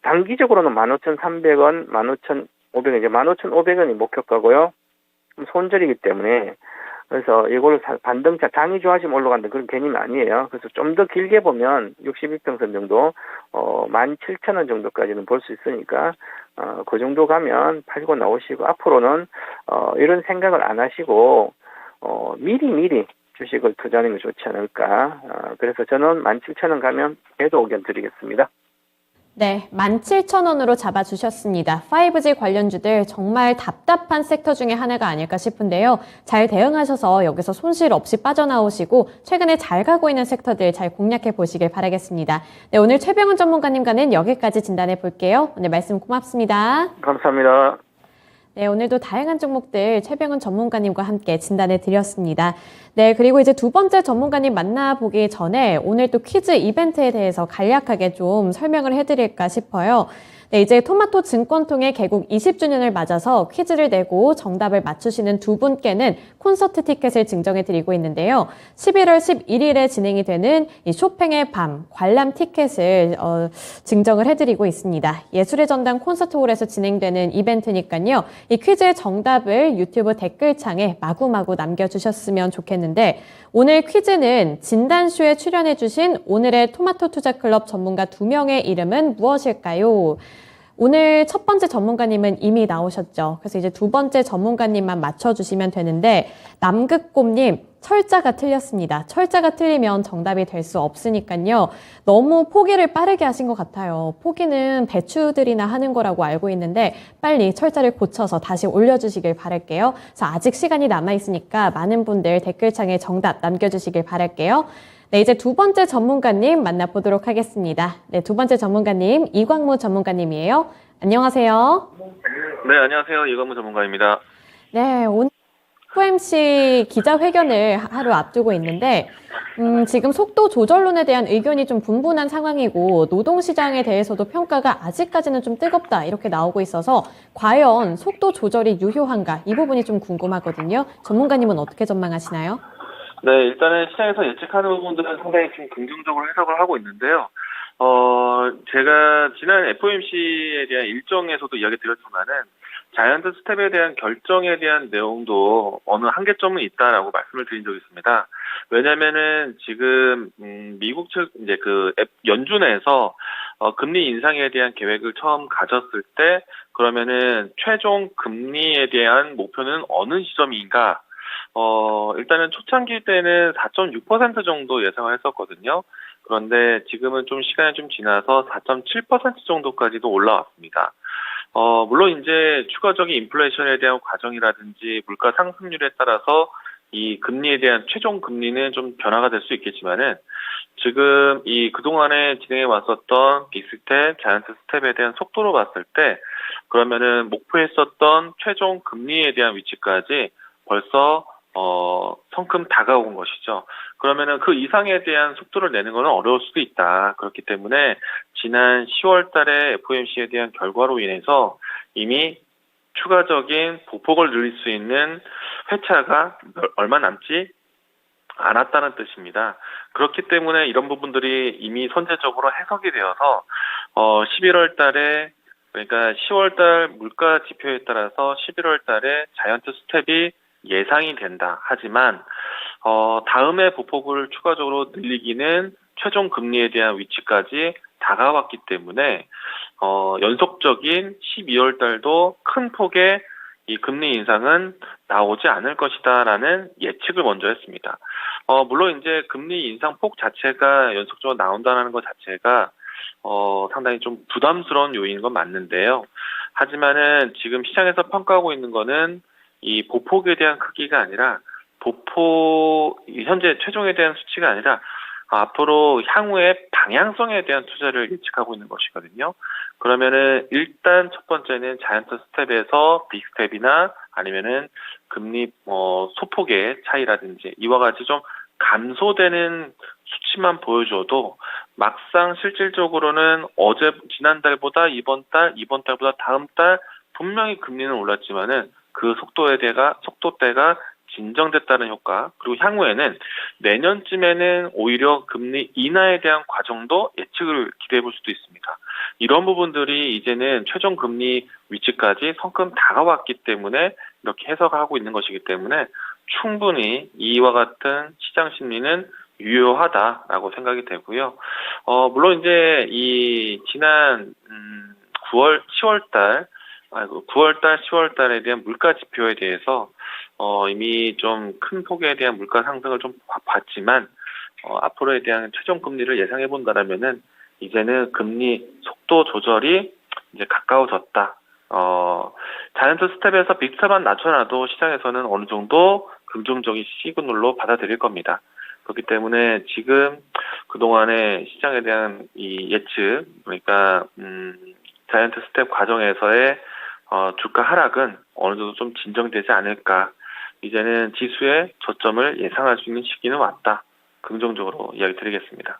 단기적으로는 15,300원, 15,500원 이제 15,500원이 목표가고요. 손절이기 때문에 그래서 이걸 반등차 장이 좋아지면 올라간다 그런 개념이 아니에요. 그래서 좀 더 길게 보면 62평선 정도 17,000원 정도까지는 볼 수 있으니까 그 정도 가면 팔고 나오시고 앞으로는 이런 생각을 안 하시고 미리 주식을 투자하는 게 좋지 않을까. 그래서 저는 17,000원 가면 매도 의견 드리겠습니다. 네, 17,000원으로 잡아주셨습니다. 5G 관련주들 정말 답답한 섹터 중에 하나가 아닐까 싶은데요. 잘 대응하셔서 여기서 손실 없이 빠져나오시고 최근에 잘 가고 있는 섹터들 잘 공략해 보시길 바라겠습니다. 네, 오늘 최병훈 전문가님과는 여기까지 진단해 볼게요. 오늘 말씀 고맙습니다. 감사합니다. 네, 오늘도 다양한 종목들 최병훈 전문가님과 함께 진단해 드렸습니다. 네, 그리고 이제 두 번째 전문가님 만나보기 전에 오늘 또 퀴즈 이벤트에 대해서 간략하게 좀 설명을 해드릴까 싶어요. 네, 이제 토마토 증권통의 개국 20주년을 맞아서 퀴즈를 내고 정답을 맞추시는 두 분께는 콘서트 티켓을 증정해 드리고 있는데요. 11월 11일에 진행이 되는 이 쇼팽의 밤 관람 티켓을 증정을 해드리고 있습니다. 예술의 전당 콘서트홀에서 진행되는 이벤트니까요. 이 퀴즈의 정답을 유튜브 댓글창에 마구마구 남겨주셨으면 좋겠는데 오늘 퀴즈는 진단쇼에 출연해 주신 오늘의 토마토 투자클럽 전문가 2명의 이름은 무엇일까요? 오늘 첫 번째 전문가님은 이미 나오셨죠. 그래서 이제 두 번째 전문가님만 맞춰주시면 되는데 남극곰님 철자가 틀렸습니다. 철자가 틀리면 정답이 될 수 없으니까요. 너무 포기를 빠르게 하신 것 같아요. 포기는 배추들이나 하는 거라고 알고 있는데 빨리 철자를 고쳐서 다시 올려주시길 바랄게요. 그래서 아직 시간이 남아있으니까 많은 분들 댓글창에 정답 남겨주시길 바랄게요. 네, 이제 두 번째 전문가님 만나보도록 하겠습니다. 네, 두 번째 전문가님 이광무 전문가님이에요. 안녕하세요. 네, 안녕하세요. 이광무 전문가입니다. 네, 오늘 FOMC 기자회견을 하루 앞두고 있는데 지금 속도 조절론에 대한 의견이 좀 분분한 상황이고 노동시장에 대해서도 평가가 아직까지는 좀 뜨겁다 이렇게 나오고 있어서 과연 속도 조절이 유효한가 이 부분이 좀 궁금하거든요. 전문가님은 어떻게 전망하시나요? 네, 일단은 시장에서 예측하는 부분들은 상당히 좀 긍정적으로 해석을 하고 있는데요. 제가 지난 FOMC에 대한 일정에서도 이야기 드렸지만은 자이언트 스텝에 대한 결정에 대한 내용도 어느 한계점은 있다라고 말씀을 드린 적이 있습니다. 왜냐면은 지금, 미국 측, 이제 연준에서, 금리 인상에 대한 계획을 처음 가졌을 때, 그러면은 최종 금리에 대한 목표는 어느 시점인가? 일단은 초창기 때는 4.6% 정도 예상을 했었거든요. 그런데 지금은 좀 시간이 좀 지나서 4.7% 정도까지도 올라왔습니다. 물론 이제 추가적인 인플레이션에 대한 과정이라든지 물가 상승률에 따라서 이 금리에 대한 최종 금리는 좀 변화가 될 수 있겠지만은 지금 이 그동안에 진행해 왔었던 빅스텝, 자이언트 스텝에 대한 속도로 봤을 때 그러면은 목표했었던 최종 금리에 대한 위치까지 벌써 성큼 다가온 것이죠. 그러면은 그 이상에 대한 속도를 내는 것은 어려울 수도 있다. 그렇기 때문에 지난 10월 달에 FOMC에 대한 결과로 인해서 이미 추가적인 보폭을 늘릴 수 있는 회차가 얼마 남지 않았다는 뜻입니다. 그렇기 때문에 이런 부분들이 이미 선제적으로 해석이 되어서 11월 달에 그러니까 10월 달 물가 지표에 따라서 11월 달에 자이언트 스텝이 예상이 된다. 하지만 다음에 보폭을 추가적으로 늘리기는 최종 금리에 대한 위치까지 다가왔기 때문에 연속적인 12월 달도 큰 폭의 이 금리 인상은 나오지 않을 것이다라는 예측을 먼저 했습니다. 물론 이제 금리 인상폭 자체가 연속적으로 나온다는 것 자체가 상당히 좀 부담스러운 요인인 건 맞는데요. 하지만은 지금 시장에서 평가하고 있는 거는 이 보폭에 대한 크기가 아니라 현재 최종에 대한 수치가 아니라 앞으로 향후의 방향성에 대한 투자를 예측하고 있는 것이거든요. 그러면은 일단 첫 번째는 자이언트 스텝에서 빅 스텝이나 아니면은 금리 소폭의 차이라든지 이와 같이 좀 감소되는 수치만 보여줘도 막상 실질적으로는 지난달보다 이번 달보다 다음 달 분명히 금리는 올랐지만은 그 속도대가 진정됐다는 효과, 그리고 향후에는 내년쯤에는 오히려 금리 인하에 대한 과정도 예측을 기대해 볼 수도 있습니다. 이런 부분들이 이제는 최종 금리 위치까지 성큼 다가왔기 때문에 이렇게 해석하고 있는 것이기 때문에 충분히 이와 같은 시장 심리는 유효하다라고 생각이 되고요. 물론 이제 이 지난 10월, 10월 달에 대한 물가 지표에 대해서 이미 좀 큰 폭에 대한 물가 상승을 좀 봤지만 앞으로에 대한 최종 금리를 예상해 본다라면은 이제는 금리 속도 조절이 이제 가까워졌다. 자이언트 스텝에서 빅스텝만 낮춰놔도 시장에서는 어느 정도 긍정적인 시그널로 받아들일 겁니다. 그렇기 때문에 지금 그동안의 시장에 대한 이 예측, 그러니까 자이언트 스텝 과정에서의 주가 하락은 어느 정도 좀 진정되지 않을까. 이제는 지수의 저점을 예상할 수 있는 시기는 왔다. 긍정적으로 이야기 드리겠습니다.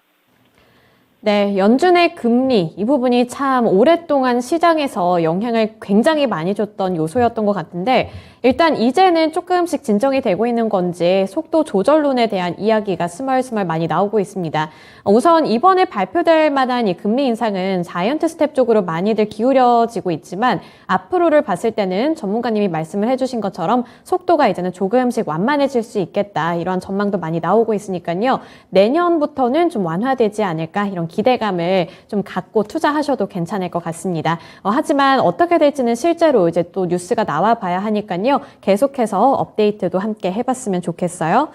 네, 연준의 금리 이 부분이 참 오랫동안 시장에서 영향을 굉장히 많이 줬던 요소였던 것 같은데 일단 이제는 조금씩 진정이 되고 있는 건지 속도 조절론에 대한 이야기가 스멀스멀 많이 나오고 있습니다. 우선 이번에 발표될 만한 이 금리 인상은 자이언트 스텝 쪽으로 많이들 기울여지고 있지만 앞으로를 봤을 때는 전문가님이 말씀을 해주신 것처럼 속도가 이제는 조금씩 완만해질 수 있겠다 이런 전망도 많이 나오고 있으니까요. 내년부터는 좀 완화되지 않을까 이런 기대감을 좀 갖고 투자하셔도 괜찮을 것 같습니다. 하지만 어떻게 될지는 실제로 이제 또 뉴스가 나와 봐야 하니까요. 계속해서 업데이트도 함께 해봤으면 좋겠어요.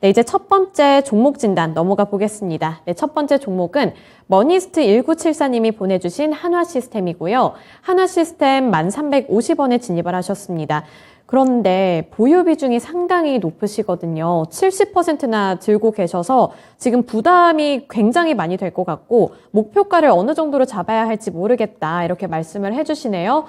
네, 이제 첫 번째 종목 진단 넘어가 보겠습니다. 네, 첫 번째 종목은 머니스트 1974님이 보내주신 한화시스템이고요. 한화시스템 1350원에 진입을 하셨습니다. 그런데 보유 비중이 상당히 높으시거든요. 70%나 들고 계셔서 지금 부담이 굉장히 많이 될 것 같고 목표가를 어느 정도로 잡아야 할지 모르겠다 이렇게 말씀을 해주시네요.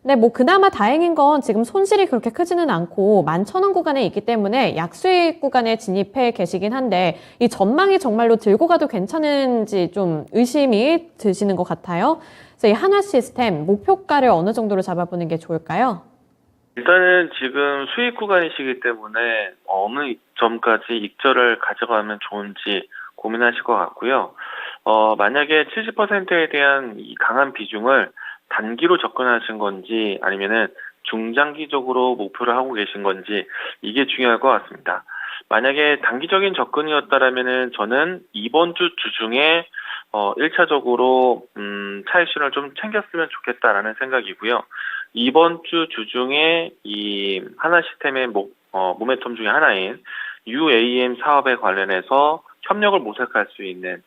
네, 뭐 그나마 다행인 건 지금 손실이 그렇게 크지는 않고 11,000원 구간에 있기 때문에 약수익 구간에 진입해 계시긴 한데 이 전망이 정말로 들고 가도 괜찮은지 좀 의심이 드시는 것 같아요. 그래서 이 한화시스템 목표가를 어느 정도로 잡아보는 게 좋을까요? 일단은 지금 수익 구간이시기 때문에 어느 점까지 익절을 가져가면 좋은지 고민하실 것 같고요. 만약에 70%에 대한 이 강한 비중을 단기로 접근하신 건지 아니면은 중장기적으로 목표를 하고 계신 건지 이게 중요할 것 같습니다. 만약에 단기적인 접근이었다라면은 저는 이번 주 주중에 1차적으로 차익 실현을 좀 챙겼으면 좋겠다라는 생각이고요. 이번 주 주중에 이 하나시스템의 모멘텀 중에 하나인 UAM 사업에 관련해서 협력을 모색할 수 있는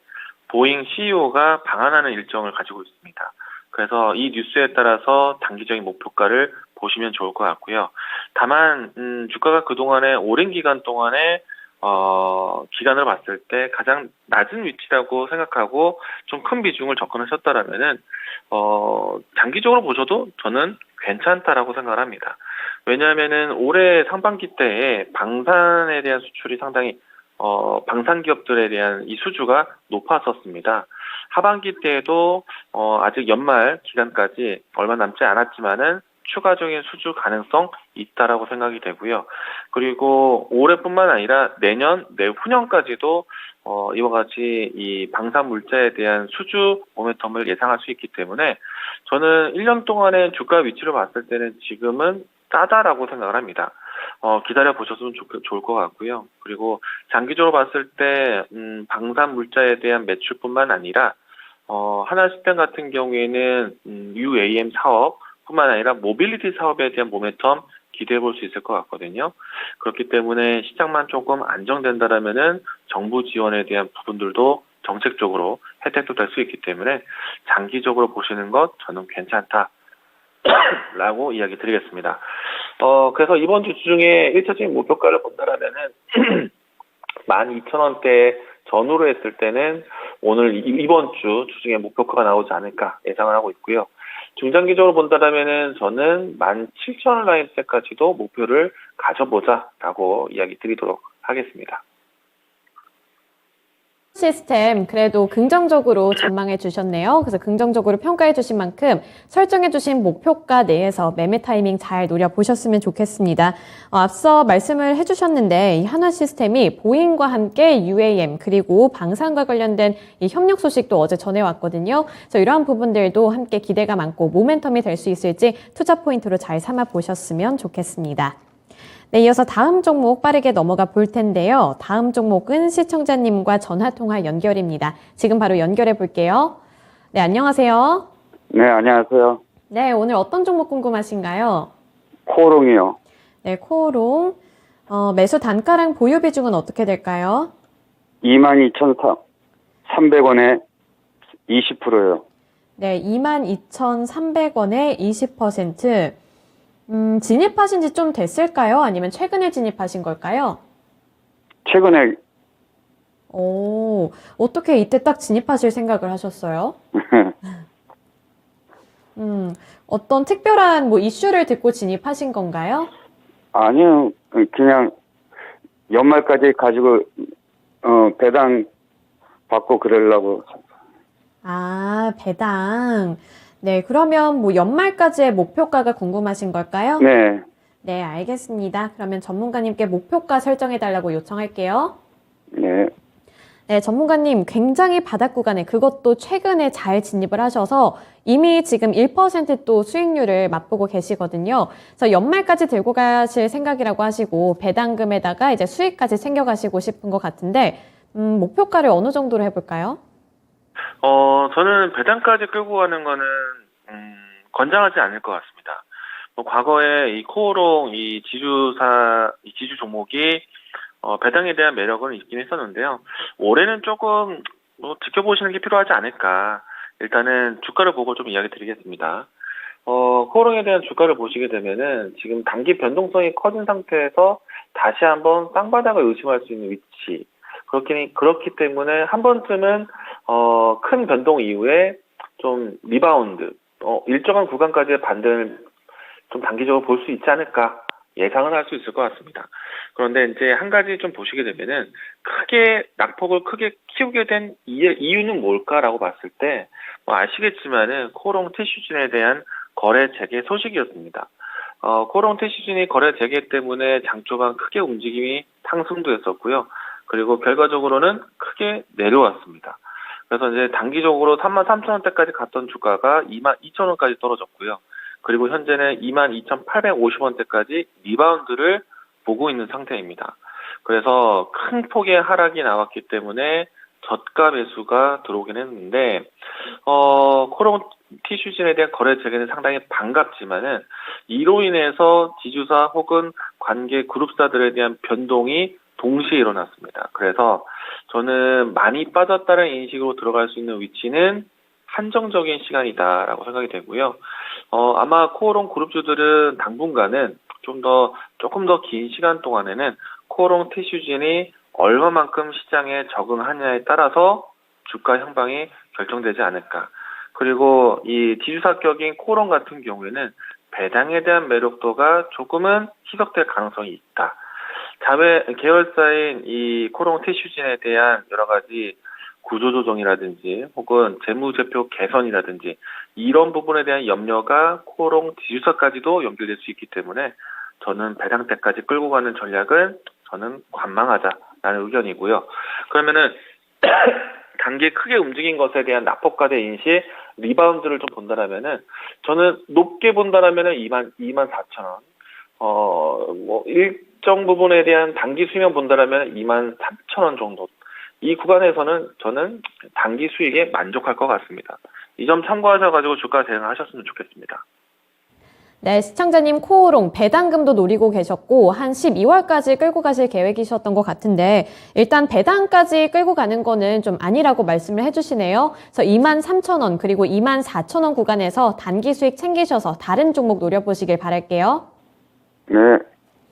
보잉 CEO가 방한하는 일정을 가지고 있습니다. 그래서 이 뉴스에 따라서 단기적인 목표가를 보시면 좋을 것 같고요. 다만 주가가 그동안에 오랜 기간 동안에 기간을 봤을 때 가장 낮은 위치라고 생각하고 좀 큰 비중을 접근하셨다라면은 장기적으로 보셔도 저는 괜찮다라고 생각을 합니다. 왜냐하면은 올해 상반기 때에 방산에 대한 수출이 상당히 방산 기업들에 대한 이 수주가 높았었습니다. 하반기 때에도 아직 연말 기간까지 얼마 남지 않았지만은 추가적인 수주 가능성 있다라고 생각이 되고요. 그리고 올해뿐만 아니라 내년, 내후년까지도 이와 같이 이 방산 물자에 대한 수주 모멘텀을 예상할 수 있기 때문에 저는 1년 동안의 주가 위치를 봤을 때는 지금은 싸다라고 생각을 합니다. 기다려 보셔도 좋을 것 같고요. 그리고 장기적으로 봤을 때 방산 물자에 대한 매출뿐만 아니라 하나시스템 같은 경우에는 UAM 사업뿐만 아니라 모빌리티 사업에 대한 모멘텀 기대해 볼 수 있을 것 같거든요. 그렇기 때문에 시장만 조금 안정된다라면은 정부 지원에 대한 부분들도 정책적으로 혜택도 될 수 있기 때문에 장기적으로 보시는 것 저는 괜찮다라고 이야기 드리겠습니다. 그래서 이번 주 중에 1차적인 목표가를 본다라면은 12,000원대 전후로 했을 때는 오늘 이번 주 주중에 목표가가 나오지 않을까 예상을 하고 있고요. 중장기적으로 본다라면은 저는 17,000원 라인 때까지도 목표를 가져보자라고 이야기 드리도록 하겠습니다. 시스템 그래도 긍정적으로 전망해 주셨네요. 그래서 긍정적으로 평가해 주신 만큼 설정해 주신 목표가 내에서 매매 타이밍 잘 노려보셨으면 좋겠습니다. 앞서 말씀을 해 주셨는데 이 한화시스템이 보잉과 함께 UAM 그리고 방산과 관련된 이 협력 소식도 어제 전해왔거든요. 그래서 이러한 부분들도 함께 기대가 많고 모멘텀이 될 수 있을지 투자 포인트로 잘 삼아 보셨으면 좋겠습니다. 네, 이어서 다음 종목 빠르게 넘어가 볼 텐데요. 다음 종목은 시청자님과 전화통화 연결입니다. 지금 바로 연결해 볼게요. 네, 안녕하세요. 네, 안녕하세요. 네, 오늘 어떤 종목 궁금하신가요? 코롱이요. 네, 코오롱. 매수 단가랑 보유 비중은 어떻게 될까요? 22,300원에 20%요. 네, 22,300원에 20%. 진입하신 지 좀 됐을까요? 아니면 최근에 진입하신 걸까요? 최근에 어떻게 이때 딱 진입하실 생각을 하셨어요? 어떤 특별한 뭐 이슈를 듣고 진입하신 건가요? 아니요, 그냥 연말까지 가지고 배당 받고 그러려고. 아, 배당. 네, 그러면 뭐 연말까지의 목표가가 궁금하신 걸까요? 네, 네, 알겠습니다. 그러면 전문가님께 목표가 설정해 달라고 요청할게요. 네, 네, 전문가님 굉장히 바닥 구간에 그것도 최근에 잘 진입을 하셔서 이미 지금 1%또 수익률을 맛보고 계시거든요. 그래서 연말까지 들고 가실 생각이라고 하시고 배당금에다가 이제 수익까지 챙겨가시고 싶은 것 같은데 목표가를 어느 정도로 해볼까요? 저는 배당까지 끌고 가는 거는, 권장하지 않을 것 같습니다. 과거에 이 코오롱, 이 지주 종목이, 배당에 대한 매력은 있긴 했었는데요. 올해는 조금, 지켜보시는 게 필요하지 않을까. 일단은 주가를 보고 좀 이야기 드리겠습니다. 코오롱에 대한 주가를 보시게 되면은 지금 단기 변동성이 커진 상태에서 다시 한번 쌍바닥을 의심할 수 있는 위치. 그렇기 때문에 한 번쯤은, 큰 변동 이후에 좀 리바운드, 일정한 구간까지의 반등을 좀 단기적으로 볼 수 있지 않을까 예상은 할 수 있을 것 같습니다. 그런데 이제 한 가지 좀 보시게 되면은 낙폭을 크게 키우게 된 이유는 뭘까라고 봤을 때, 아시겠지만은 코오롱 티슈진에 대한 거래 재개 소식이었습니다. 코오롱 티슈진이 거래 재개 때문에 장 초반 크게 움직임이 상승도 했었고요. 그리고 결과적으로는 크게 내려왔습니다. 그래서 이제 단기적으로 33,000원대까지 갔던 주가가 22,000원까지 떨어졌고요. 그리고 현재는 22,850원대까지 리바운드를 보고 있는 상태입니다. 그래서 큰 폭의 하락이 나왔기 때문에 저가 매수가 들어오긴 했는데, 코오롱 티슈진에 대한 거래 재개는 상당히 반갑지만은, 이로 인해서 지주사 혹은 관계 그룹사들에 대한 변동이 동시에 일어났습니다. 그래서 저는 많이 빠졌다는 인식으로 들어갈 수 있는 위치는 한정적인 시간이다라고 생각이 되고요. 아마 코오롱 그룹주들은 당분간은 조금 더 긴 시간 동안에는 코오롱 티슈진이 얼마만큼 시장에 적응하냐에 따라서 주가 향방이 결정되지 않을까. 그리고 이 지주사격인 코오롱 같은 경우에는 배당에 대한 매력도가 조금은 희석될 가능성이 있다. 자회 계열사인 이 코오롱 티슈진에 대한 여러 가지 구조조정이라든지 혹은 재무제표 개선이라든지 이런 부분에 대한 염려가 코오롱 지주사까지도 연결될 수 있기 때문에 저는 배당 때까지 끌고 가는 전략은 저는 관망하자라는 의견이고요. 그러면은 단기 크게 움직인 것에 대한 낙폭과대 인시 리바운드를 좀 본다라면은 저는 높게 본다라면은 24,000원. 일정 부분에 대한 단기 수익만 본다라면 23,000원 정도. 이 구간에서는 저는 단기 수익에 만족할 것 같습니다. 이 점 참고하셔가지고 주가 대응하셨으면 좋겠습니다. 네, 시청자님 코오롱 배당금도 노리고 계셨고 한 12월까지 끌고 가실 계획이셨던 것 같은데 일단 배당까지 끌고 가는 거는 좀 아니라고 말씀을 해주시네요. 그래서 23,000원 그리고 24,000원 구간에서 단기 수익 챙기셔서 다른 종목 노려보시길 바랄게요. 네,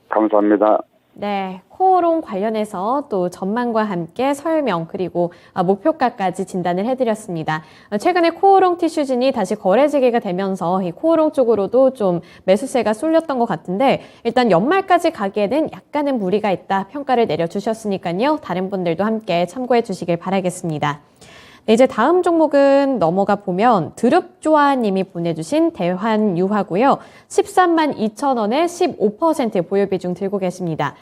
감사합니다. 네, 코오롱 관련해서 또 전망과 함께 설명 그리고 목표가까지 진단을 해드렸습니다. 최근에 코오롱 티슈진이 다시 거래 재개가 되면서 이 코오롱 쪽으로도 좀 매수세가 쏠렸던 것 같은데 일단 연말까지 가기에는 약간은 무리가 있다 평가를 내려주셨으니까요. 다른 분들도 함께 참고해 주시길 바라겠습니다. 네, 이제 다음 종목은 넘어가 보면 드릅조아님이 보내주신 대환유화고요. 132,000원에 15% 보유 비중 들고 계십니다.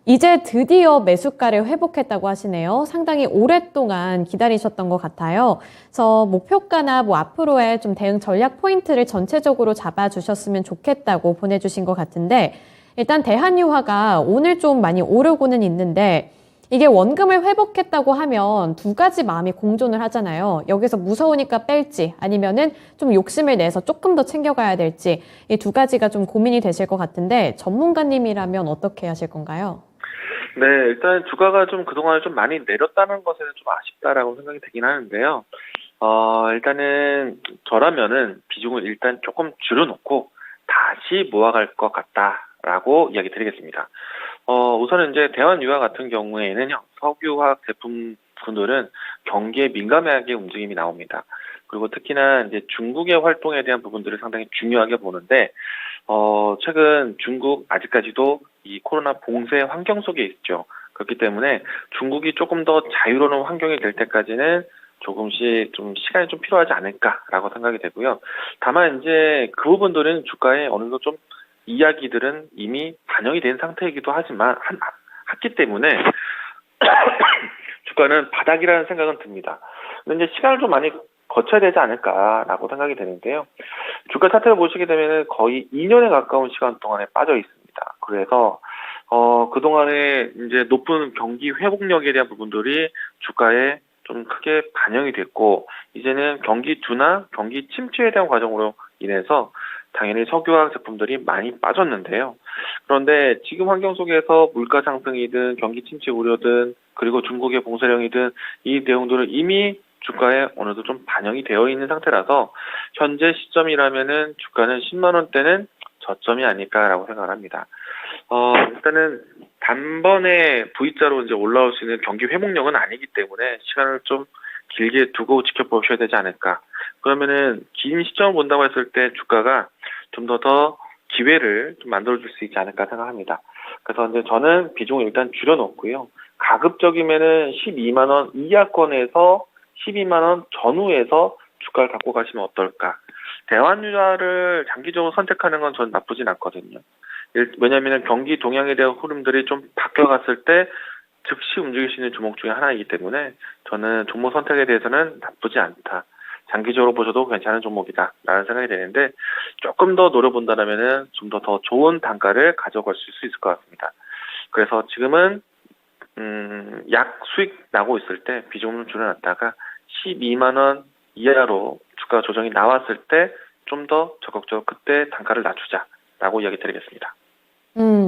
이제 드디어 매수가를 회복했다고 하시네요. 상당히 오랫동안 기다리셨던 것 같아요. 그래서 목표가나 앞으로의 좀 대응 전략 포인트를 전체적으로 잡아주셨으면 좋겠다고 보내주신 것 같은데 일단 대한유화가 오늘 좀 많이 오르고는 있는데 이게 원금을 회복했다고 하면 두 가지 마음이 공존을 하잖아요. 여기서 무서우니까 뺄지 아니면은 좀 욕심을 내서 조금 더 챙겨가야 될지 이 두 가지가 좀 고민이 되실 것 같은데 전문가님이라면 어떻게 하실 건가요? 네, 일단 주가가 좀 그동안 좀 많이 내렸다는 것에는 좀 아쉽다라고 생각이 되긴 하는데요. 일단은 저라면은 비중을 일단 조금 줄여놓고 다시 모아갈 것 같다라고 이야기 드리겠습니다. 우선은 이제 대환유화 같은 경우에는요, 석유화학 제품군들은 경기에 민감하게 움직임이 나옵니다. 그리고 특히나 이제 중국의 활동에 대한 부분들을 상당히 중요하게 보는데, 최근 중국 아직까지도 이 코로나 봉쇄 환경 속에 있죠. 그렇기 때문에 중국이 조금 더 자유로운 환경이 될 때까지는 조금씩 좀 시간이 좀 필요하지 않을까라고 생각이 되고요. 다만 이제 그 부분들은 주가에 어느 정도 좀 이야기들은 이미 반영이 된 상태이기도 하지만 했기 때문에 주가는 바닥이라는 생각은 듭니다. 근데 이제 시간을 좀 많이 거쳐야 되지 않을까라고 생각이 되는데요. 주가 차트를 보시게 되면 거의 2년에 가까운 시간 동안에 빠져 있습니다. 그래서 그동안에 이제 높은 경기 회복력에 대한 부분들이 주가에 좀 크게 반영이 됐고 이제는 경기 둔화, 경기 침체에 대한 과정으로 인해서 당연히 석유화학 제품들이 많이 빠졌는데요. 그런데 지금 환경 속에서 물가 상승이든 경기 침체 우려든 그리고 중국의 봉쇄령이든 이 내용들은 이미 주가에 어느 정도 좀 반영이 되어 있는 상태라서 현재 시점이라면은 주가는 10만 원대는 저점이 아닐까라고 생각을 합니다. 일단은 단번에 V자로 이제 올라올 수 있는 경기 회복력은 아니기 때문에 시간을 좀 길게 두고 지켜보셔야 되지 않을까. 그러면은 긴 시점을 본다고 했을 때 주가가 좀 더 기회를 좀 만들어줄 수 있지 않을까 생각합니다. 그래서 이제 저는 비중을 일단 줄여놓고요. 가급적이면은 12만 원 이하권에서 12만 원 전후에서 주가를 갖고 가시면 어떨까. 대환유화를 장기적으로 선택하는 건 전 나쁘진 않거든요. 왜냐하면 경기 동향에 대한 흐름들이 좀 바뀌어갔을 때 즉시 움직일 수 있는 종목 중에 하나이기 때문에 저는 종목 선택에 대해서는 나쁘지 않다. 장기적으로 보셔도 괜찮은 종목이다라는 생각이 되는데 조금 더 노려본다면은 좀 더 좋은 단가를 가져갈 수 있을 것 같습니다. 그래서 지금은 약 수익 나고 있을 때 비중을 줄여놨다가 12만 원 이하로 주가 조정이 나왔을 때 좀 더 적극적으로 그때 단가를 낮추자라고 이야기 드리겠습니다.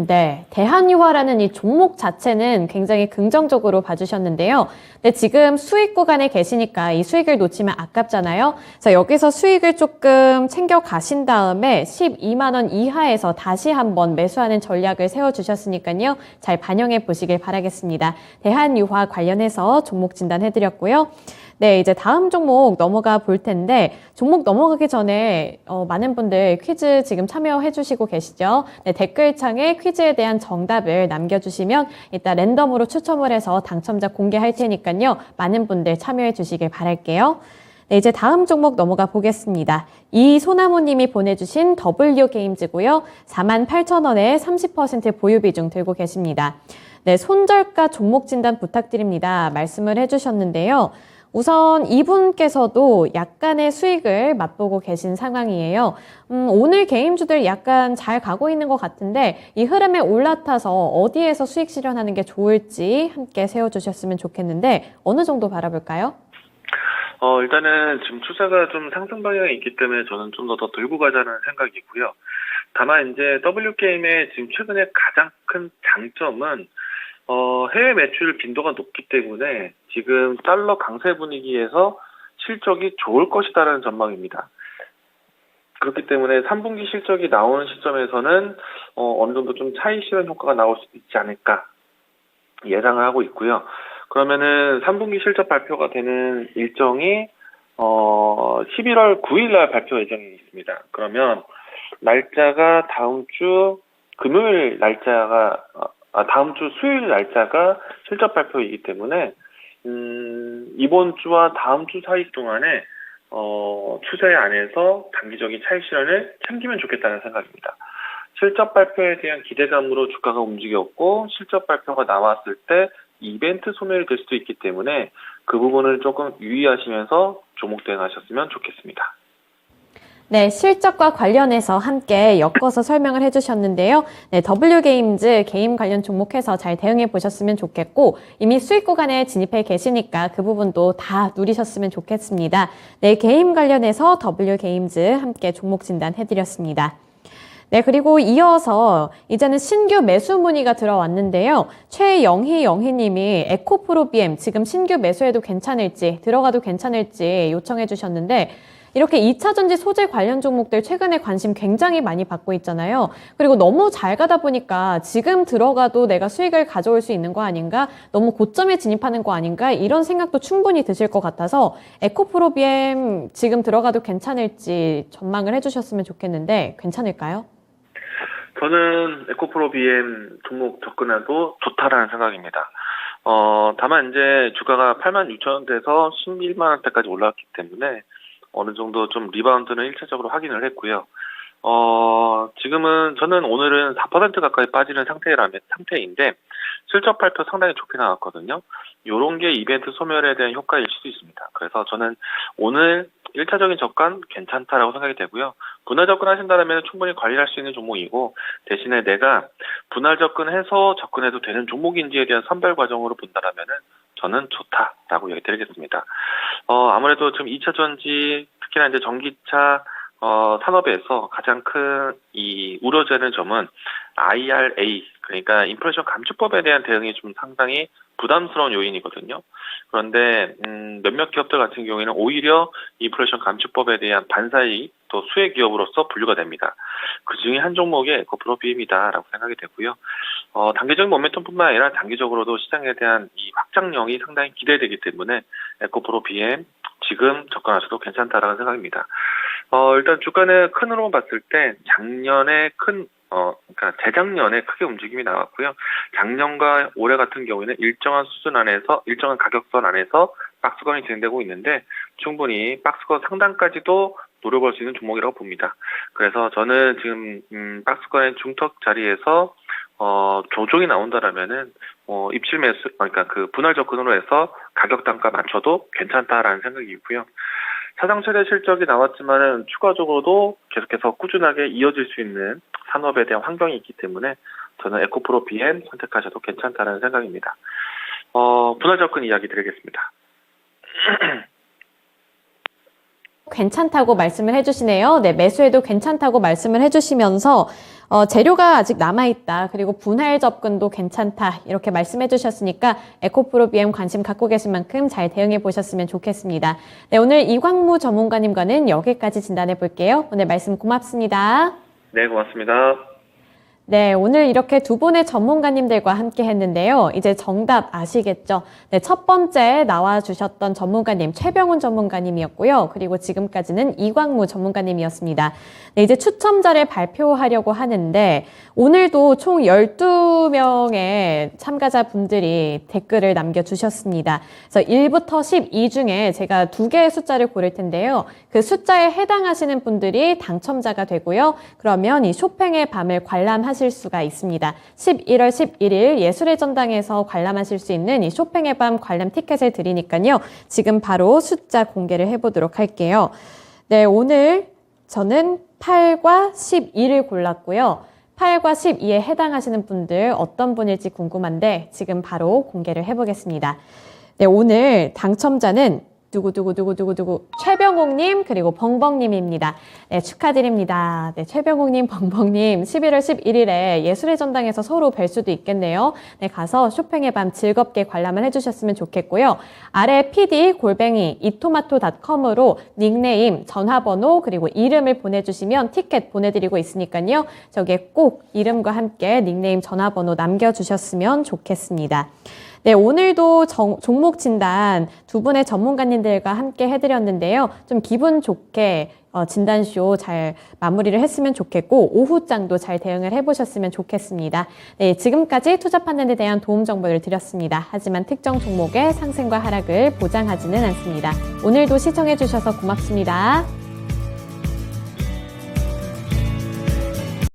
네. 대한유화라는 이 종목 자체는 굉장히 긍정적으로 봐주셨는데요. 근데 지금 수익 구간에 계시니까 이 수익을 놓치면 아깝잖아요. 그래서 여기서 수익을 조금 챙겨 가신 다음에 12만 원 이하에서 다시 한번 매수하는 전략을 세워주셨으니까요. 잘 반영해 보시길 바라겠습니다. 대한유화 관련해서 종목 진단해드렸고요. 네, 이제 다음 종목 넘어가 볼 텐데 종목 넘어가기 전에 많은 분들 퀴즈 지금 참여해 주시고 계시죠? 네, 댓글창에 퀴즈에 대한 정답을 남겨주시면 이따 랜덤으로 추첨을 해서 당첨자 공개할 테니까요. 많은 분들 참여해 주시길 바랄게요. 네, 이제 다음 종목 넘어가 보겠습니다. 이소나무 님이 보내주신 W게임즈고요. 48,000원에 30% 보유 비중 들고 계십니다. 네, 손절가 종목 진단 부탁드립니다. 말씀을 해주셨는데요. 우선 이분께서도 약간의 수익을 맛보고 계신 상황이에요. 오늘 게임주들 약간 잘 가고 있는 것 같은데 이 흐름에 올라타서 어디에서 수익 실현하는 게 좋을지 함께 세워주셨으면 좋겠는데 어느 정도 바라볼까요? 일단은 지금 추세가 좀 상승 방향에 있기 때문에 저는 좀 더 들고 가자는 생각이고요. 다만 이제 W게임의 지금 최근에 가장 큰 장점은 해외 매출 빈도가 높기 때문에 지금 달러 강세 분위기에서 실적이 좋을 것이다라는 전망입니다. 그렇기 때문에 3분기 실적이 나오는 시점에서는 어느 정도 좀 차익 실현 효과가 나올 수 있지 않을까 예상을 하고 있고요. 그러면은 3분기 실적 발표가 되는 일정이 11월 9일 날 발표 예정이 있습니다. 그러면 날짜가 다음 주 금요일 날짜가 다음 주 수요일 날짜가 실적 발표이기 때문에 이번 주와 다음 주 사이 동안에 추세 안에서 단기적인 차익 실현을 챙기면 좋겠다는 생각입니다. 실적 발표에 대한 기대감으로 주가가 움직였고 실적 발표가 나왔을 때 이벤트 소멸이 될 수도 있기 때문에 그 부분을 조금 유의하시면서 종목 대응하셨으면 좋겠습니다. 네, 실적과 관련해서 함께 엮어서 설명을 해주셨는데요. 네, W게임즈 게임 관련 종목해서 잘 대응해 보셨으면 좋겠고 이미 수익 구간에 진입해 계시니까 그 부분도 다 누리셨으면 좋겠습니다. 네, 게임 관련해서 W게임즈 함께 종목 진단 해드렸습니다. 네, 그리고 이어서 이제는 신규 매수 문의가 들어왔는데요. 최영희님이 에코프로비엠 지금 신규 매수해도 괜찮을지 들어가도 괜찮을지 요청해 주셨는데 이렇게 2차전지 소재 관련 종목들 최근에 관심 굉장히 많이 받고 있잖아요. 그리고 너무 잘 가다 보니까 지금 들어가도 내가 수익을 가져올 수 있는 거 아닌가? 너무 고점에 진입하는 거 아닌가? 이런 생각도 충분히 드실 것 같아서 에코프로비엠 지금 들어가도 괜찮을지 전망을 해주셨으면 좋겠는데 괜찮을까요? 저는 에코프로비엠 종목 접근해도 좋다라는 생각입니다. 다만 이제 주가가 86,000원대에서 11만 원대까지 올라왔기 때문에 어느 정도 좀 리바운드는 1차적으로 확인을 했고요. 지금은 저는 오늘은 4% 가까이 빠지는 상태인데 실적 발표 상당히 좋게 나왔거든요. 요런 게 이벤트 소멸에 대한 효과일 수도 있습니다. 그래서 저는 오늘 1차적인 접근 괜찮다라고 생각이 되고요. 분할 접근하신다면 충분히 관리할 수 있는 종목이고 대신에 내가 분할 접근해서 접근해도 되는 종목인지에 대한 선별 과정으로 본다라면은 저는 좋다라고 얘기 드리겠습니다. 아무래도 지금 2차 전지, 특히나 이제 전기차 산업에서 가장 큰 이 우려되는 점은 IRA, 그러니까 인플레이션 감축법에 대한 대응이 좀 상당히 부담스러운 요인이거든요. 그런데 몇몇 기업들 같은 경우에는 오히려 인플레이션 감축법에 대한 반사이익 또 수혜 기업으로서 분류가 됩니다. 그 중에 한 종목이 에코프로 BM이다라고 생각이 되고요. 단기적인 모멘텀뿐만 아니라 단기적으로도 시장에 대한 이 확장력이 상당히 기대되기 때문에 에코프로 BM 지금 접근하셔도 괜찮다라는 생각입니다. 일단 주가는 큰 흐름을 봤을 때 작년에 그러니까 재작년에 크게 움직임이 나왔고요. 작년과 올해 같은 경우에는 일정한 수준 안에서, 일정한 가격선 안에서 박스권이 진행되고 있는데 충분히 박스권 상단까지도 노려볼 수 있는 종목이라고 봅니다. 그래서 저는 지금 박스권의 중턱 자리에서 조정이 나온다라면은 입실 매수, 그러니까 그 분할 접근으로 해서 가격 단가 맞춰도 괜찮다라는 생각이고요. 사상 최대 실적이 나왔지만은 추가적으로도 계속해서 꾸준하게 이어질 수 있는 산업에 대한 환경이 있기 때문에 저는 에코프로 BM 선택하셔도 괜찮다는 생각입니다. 분할 접근 이야기 드리겠습니다. 괜찮다고 말씀을 해주시네요. 네, 매수해도 괜찮다고 말씀을 해주시면서 재료가 아직 남아있다. 그리고 분할 접근도 괜찮다. 이렇게 말씀해 주셨으니까 에코프로 BM 관심 갖고 계신 만큼 잘 대응해 보셨으면 좋겠습니다. 네, 오늘 이광무 전문가님과는 여기까지 진단해 볼게요. 오늘 말씀 고맙습니다. 네, 고맙습니다. 네, 오늘 이렇게 두 분의 전문가님들과 함께 했는데요. 이제 정답 아시겠죠? 네, 첫 번째 나와주셨던 전문가님, 최병훈 전문가님이었고요. 그리고 지금까지는 이광무 전문가님이었습니다. 네, 이제 추첨자를 발표하려고 하는데, 오늘도 총 12명의 참가자분들이 댓글을 남겨주셨습니다. 그래서 1부터 12 중에 제가 2개의 숫자를 고를 텐데요. 그 숫자에 해당하시는 분들이 당첨자가 되고요. 그러면 이 쇼팽의 밤을 관람하실 수가 있습니다. 11월 11일 예술의 전당에서 관람하실 수 있는 이 쇼팽의 밤 관람 티켓을 드리니까요. 지금 바로 숫자 공개를 해보도록 할게요. 네, 오늘 저는 8과 12를 골랐고요. 8과 12에 해당하시는 분들 어떤 분일지 궁금한데 지금 바로 공개를 해보겠습니다. 네, 오늘 당첨자는 두구두구두구두구두구 최병옥님 그리고 벙벙님입니다. 네, 축하드립니다. 네, 최병옥님, 벙벙님 11월 11일에 예술의 전당에서 서로 뵐 수도 있겠네요. 네, 가서 쇼팽의 밤 즐겁게 관람을 해주셨으면 좋겠고요. 아래 pd@이토마토.com으로 닉네임, 전화번호 그리고 이름을 보내주시면 티켓 보내드리고 있으니까요. 저기에 꼭 이름과 함께 닉네임, 전화번호 남겨주셨으면 좋겠습니다. 네, 오늘도 종목 진단 두 분의 전문가님들과 함께 해드렸는데요. 좀 기분 좋게 진단쇼 잘 마무리를 했으면 좋겠고 오후장도 잘 대응을 해보셨으면 좋겠습니다. 네, 지금까지 투자 판단에 대한 도움 정보를 드렸습니다. 하지만 특정 종목의 상승과 하락을 보장하지는 않습니다. 오늘도 시청해주셔서 고맙습니다.